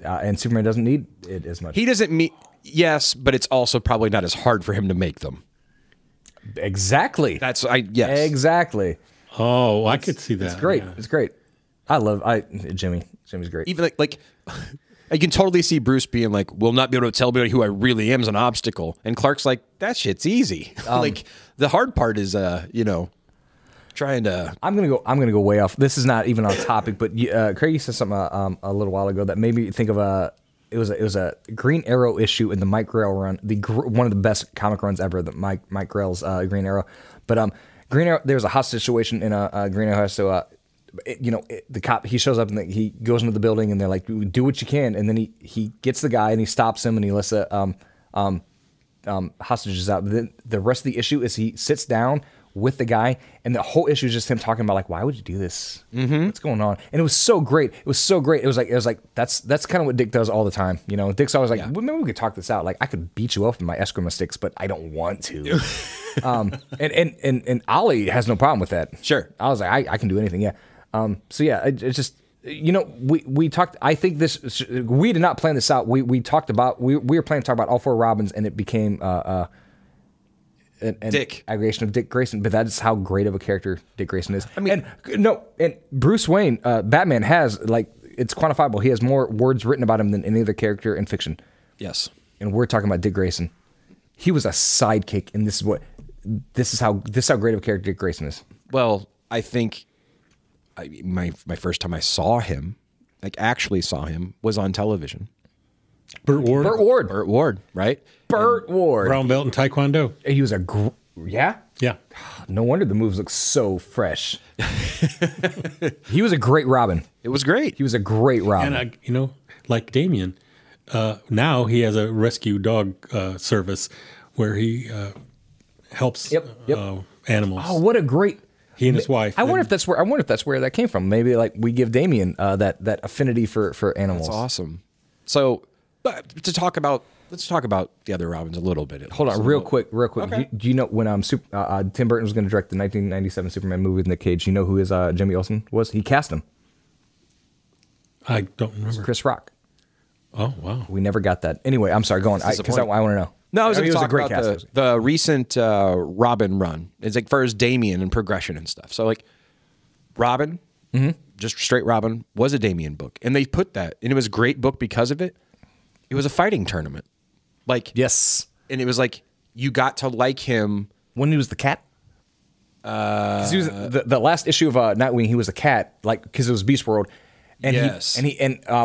And Superman doesn't need it as much. He doesn't meet, yes, but it's also probably not as hard for him to make them. Exactly. Yes. Exactly. Oh, I could see that. It's great. Yeah. It's great. Jimmy. Jimmy's great. Even like I can totally see Bruce being like, we'll not be able to tell anybody who I really am is an obstacle. And Clark's like, that shit's easy. Like the hard part is, trying to. I'm gonna go way off. This is not even on topic, but Craig said something a little while ago that made me think of it was a Green Arrow issue in the Mike Grell run, one of the best comic runs ever, the Mike Grell's Green Arrow. But Green Arrow, there's a hostage situation in a Green Arrow house. So the cop, he shows up and he goes into the building and they're like, do what you can, and then he gets the guy and he stops him and he lets the hostages out. But then the rest of the issue is he sits down with the guy, and the whole issue is just him talking about like, why would you do this? Mm-hmm. What's going on? And it was so great. It was so great. It was like that's kind of what Dick does all the time. Dick's always like, well, maybe we could talk this out. Like, I could beat you up with my Eskrima sticks, but I don't want to. And Ollie has no problem with that. Sure. I was like, I can do anything. Yeah. So yeah, it's just we talked. I think we did not plan this out. We talked about we were planning to talk about all four Robins, and it became an aggregation of Dick Grayson, but that is how great of a character Dick Grayson is. I mean, and Bruce Wayne, Batman has it's quantifiable. He has more words written about him than any other character in fiction. Yes, and we're talking about Dick Grayson. He was a sidekick, and this is how great of a character Dick Grayson is. Well, I think my first time I saw him, actually saw him, was on television. Burt Ward, right? Burt Ward. Brown belt in Taekwondo. He was yeah? Yeah. No wonder the moves look so fresh. He was a great Robin. It was great. He was a great Robin. And, like Damian, now he has a rescue dog service where he helps animals. Oh, what a great... He and his wife. I wonder if that's where that came from. Maybe we give Damian that affinity for animals. That's awesome. So... But let's talk about the other Robins a little bit. Hold on, real quick. Okay. Do you know when Tim Burton was going to direct the 1997 Superman movie with Nick Cage? You know who his Jimmy Olsen was? He cast him. I don't remember. It's Chris Rock. Oh wow. We never got that. Anyway, I'm sorry. Go on. Because I want to know. No, I was going to talk about the recent Robin run. It's like first Damian and progression and stuff. So Robin, just straight Robin, was a Damian book, and they put that, and it was a great book because of it. It was a fighting tournament. Yes. And it was you got to like him. When he was the cat? Because he was the last issue of Nightwing, he was a cat, because it was Beast World. And yes.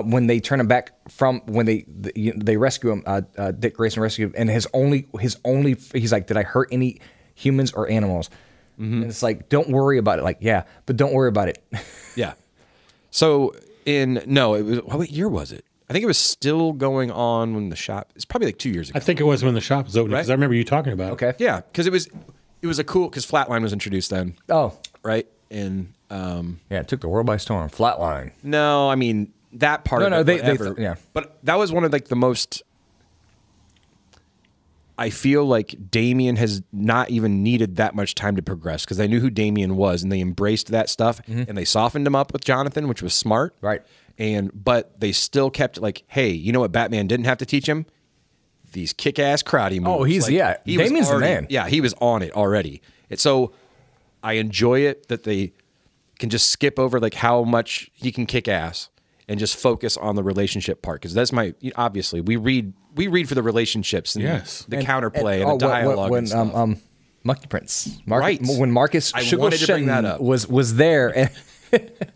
When they turn him back when they rescue him, Dick Grayson rescued him, and his only he's like, did I hurt any humans or animals? Mm-hmm. And it's like, don't worry about it. Yeah, but don't worry about it. Yeah. So what year was it? I think it was still going on when the shop. It's probably 2 years ago. I think it was when the shop was open because I remember you talking about it. Okay. Yeah, because it was a cool because Flatline was introduced then. Oh, right. And it took the world by storm. Flatline. No, I mean that part. No, of it, yeah. But that was one of the most. I feel like Damian has not even needed that much time to progress because they knew who Damian was and they embraced that stuff and they softened him up with Jonathan, which was smart. Right. But they still kept hey, you know what Batman didn't have to teach him? these kick-ass karate moves. Oh, he was Damien's the already, man. Yeah, he was on it already. And so I enjoy it that they can just skip over like how much he can kick ass and just focus on the relationship part, because that's obviously we read for the relationships and the counterplay and the dialogue and stuff. Monkey Prince, Right. When Marcus Sugar was there, and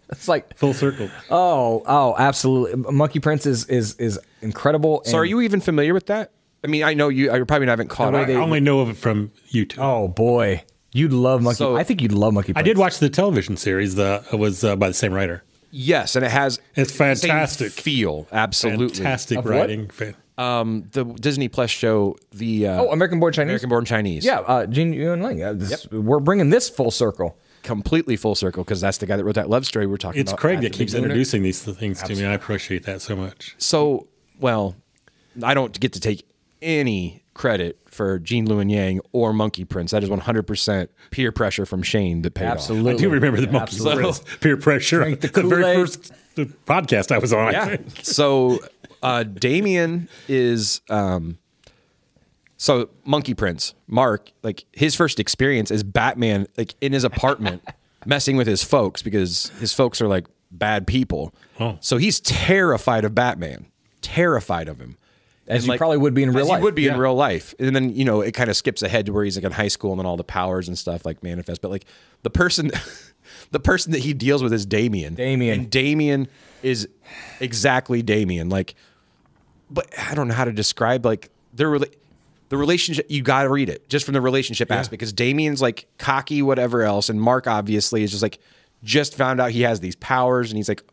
it's like full circle. Oh, absolutely. Monkey Prince is incredible. So, are you even familiar with that? I mean, I know you probably haven't caught up. I only know of it from YouTube. Oh boy, you'd love Monkey. I think you'd love Monkey Prince. I did watch the television series. It was by the same writer. Yes, and it's fantastic same feel. Absolutely fantastic writing. The Disney Plus show, American Born Chinese. American Born Chinese. Yeah, Gene Yuen Ling. We're bringing this full circle. Completely full circle, because that's the guy that wrote that love story we're talking about. It's Craig that keeps introducing these things to me. I appreciate that so much. So, well, I don't get to take any credit for Gene Luen Yang or Monkey Prince. That is 100% peer pressure from Shane that paid off. I do remember the Monkey Prince peer pressure. The very first podcast I was on. Yeah. So Damien is so Monkey Prince, Mark, like his first experience is Batman, like in his apartment messing with his folks, because his folks are like bad people. Oh. So he's terrified of Batman, terrified of him. As you probably would be in real life. He would be in real life. And then, it kind of skips ahead to where he's like in high school and then all the powers and stuff like manifest. But like the person that he deals with is Damien. And Damien is exactly Damien. Like, but I don't know how to describe like the relationship. You got to read it just from the relationship aspect, because Damien's like cocky, whatever else. And Mark obviously is just found out he has these powers, and he's like,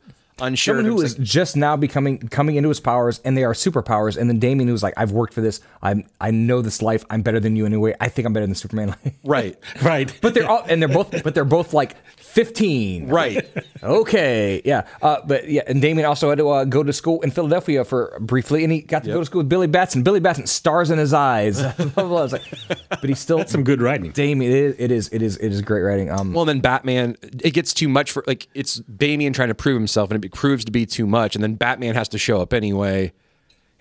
unsure. Someone who is just now coming into his powers, and they are superpowers. And then Damien, who's like, I've worked for this. I know this life. I'm better than you anyway. I think I'm better than Superman. Right. But they're both like 15. Right. Okay. Yeah. And Damien also had to go to school in Philadelphia for briefly, and he got to go to school with Billy Batson. Billy Batson, stars in his eyes. But he's still That's some good writing. Damien, it is great writing. Well, then Batman, it gets too much for like it's Damien trying to prove himself, and it proves to be too much, and then Batman has to show up anyway.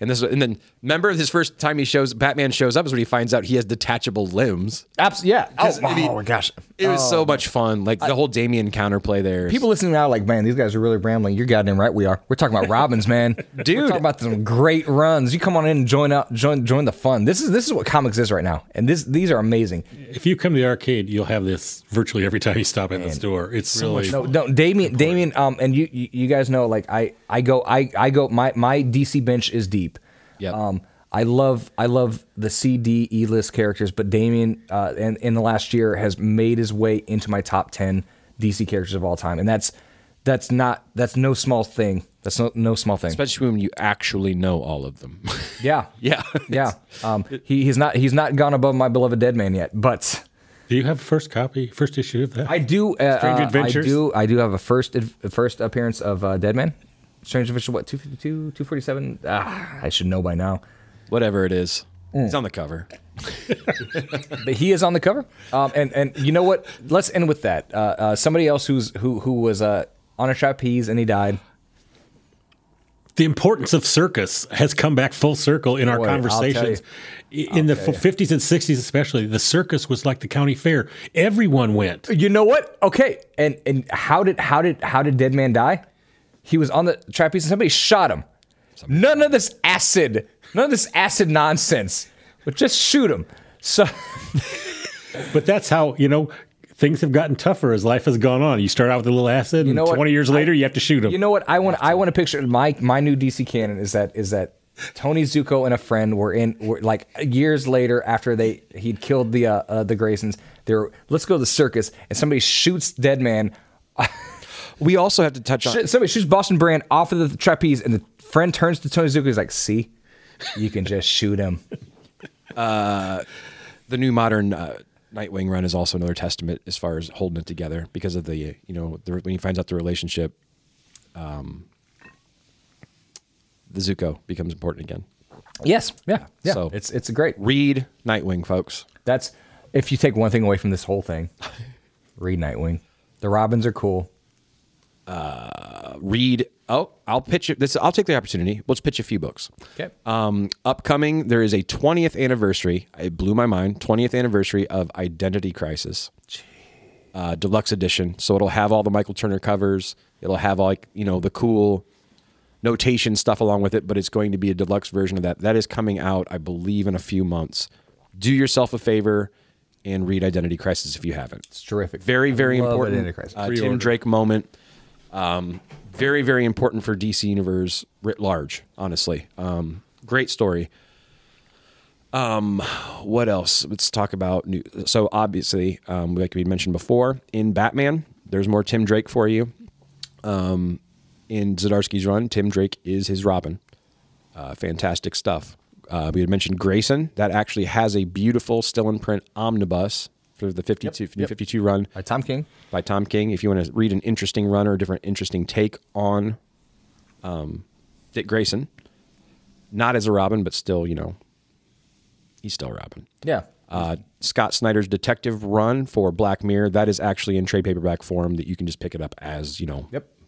And then remember his first time Batman shows up is when he finds out he has detachable limbs. Absolutely, yeah. Oh my gosh, it was so much fun. Like the whole Damien counterplay there. People listening now, like, man, these guys are really rambling. You're goddamn right, we are. We're talking about Robins, man. Dude, we're talking about some great runs. You come on in and join the fun. This is what comics is right now, and these are amazing. If you come to the arcade, you'll have this virtually every time you stop in the store. It's so really much fun. No, Damien, and you guys know, like I go. My DC bench is deep. Yeah. I love the CD E-list characters, but Damien and in the last year has made his way into my top 10 DC characters of all time, and that's no small thing. That's no small thing, especially when you actually know all of them. Yeah, yeah. He's not gone above My Beloved Deadman yet, but. Do you have first issue of that? I do. Strange Adventures. I do have a first appearance of Deadman. Strange Adventures, what, 252, 247? I should know by now. Whatever it is. He's on the cover. But he is on the cover. And you know what? Let's end with that. Somebody else who was on a trapeze and he died. The importance of circus has come back full circle in our conversations. In the 50s and 60s especially, the circus was like the county fair. Everyone went. You know what? Okay. And how did Deadman die? He was on the trapeze and somebody shot him. None of this acid nonsense, but just shoot him. So, but that's how, things have gotten tougher as life has gone on. You start out with a little acid, and 20 years later, you have to shoot him. You know what? I want to picture my new DC canon is that Tony Zuko and a friend were like years later after he'd killed the Graysons. Let's go to the circus, and somebody shoots Deadman. We also have to touch on... Somebody shoots Boston Brand off of the trapeze, and the friend turns to Tony Zuko. He's like, see? You can just shoot him. The new modern Nightwing run is also another testament as far as holding it together because of the, when he finds out the relationship, the Zuko becomes important again. Yes. Yeah. So it's a great... Read Nightwing, folks. That's... If you take one thing away from this whole thing, read Nightwing. The Robins are cool. Read. Oh, I'll pitch it. I'll take the opportunity. Let's pitch a few books. Okay. Upcoming, there is a 20th anniversary. It blew my mind. 20th anniversary of Identity Crisis. Deluxe edition. So it'll have all the Michael Turner covers. It'll have the cool notation stuff along with it, but it's going to be a deluxe version of that. That is coming out, I believe, in a few months. Do yourself a favor and read Identity Crisis if you haven't. It's terrific. Very, very important. Identity Crisis. Tim Drake moment. Very, very important for DC Universe writ large, honestly. Great story. What else? Let's talk about new. So obviously, like we mentioned before, in Batman, there's more Tim Drake for you. In Zdarsky's run, Tim Drake is his Robin. Fantastic stuff. We had mentioned Grayson. That actually has a beautiful still in print omnibus for the 52 run. By Tom King. By Tom King. If you want to read an interesting run or a different interesting take on Dick Grayson. Not as a Robin, but still, he's still Robin. Yeah. Scott Snyder's detective run for Black Mirror. That is actually in trade paperback form that you can just pick it up as,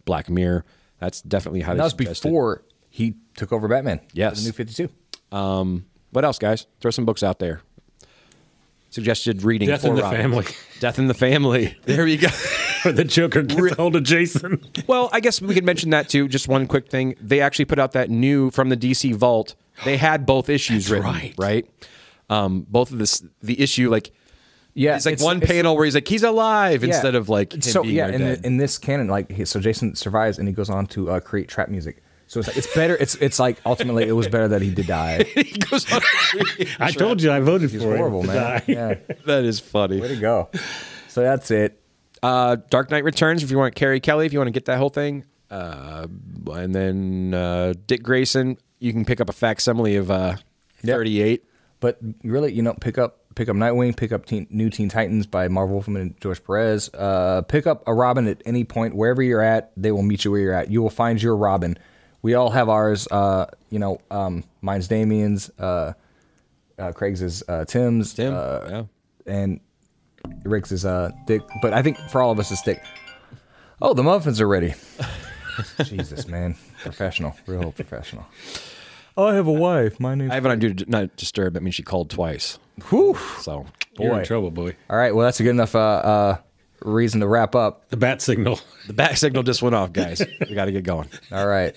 Black Mirror. That's definitely how that was before he took over Batman. Yes. The New 52. What else, guys? Throw some books out there. Suggested reading. Death in the Family. Death in the Family. There you go. The Joker gets hold of Jason. Well, I guess we could mention that too. Just one quick thing. They actually put out that new from the DC Vault. They had both issues written, right? Both of the issue, it's like one panel where he's like, he's alive instead of like him being dead. In this canon, so Jason survives and he goes on to create trap music. So it's better. It's like ultimately it was better that he did die. He goes on I told you I voted He's for horrible, him. Man. Yeah. That is funny. Way to go. So that's it. Dark Knight Returns, if you want Carrie Kelly, if you want to get that whole thing. And then Dick Grayson, you can pick up a facsimile of 38. But really, pick up Nightwing, pick up New Teen Titans by Marv Wolfman and George Perez. Pick up a Robin at any point, wherever you're at, they will meet you where you're at. You will find your Robin. We all have ours. Mine's Damien's. Craig's is Tim's. Tim, and Rick's is Dick. But I think for all of us, it's Dick. Oh, the muffins are ready. Jesus, man, professional, real professional. Oh, I have a wife. My name. I have it on Do Not Disturb. That means she called twice. Whew. So, You're in trouble, boy. All right. Well, that's a good enough reason to wrap up. The bat signal. The bat signal just went off, guys. We got to get going. All right.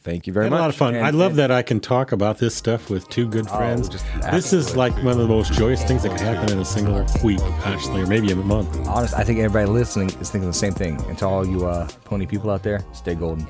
Thank you very much. A lot of fun. I love that I can talk about this stuff with two good friends. This is like one of the most joyous things that can happen in a single week, actually, or maybe a month. Honestly, I think everybody listening is thinking the same thing. And to all you pony people out there, stay golden.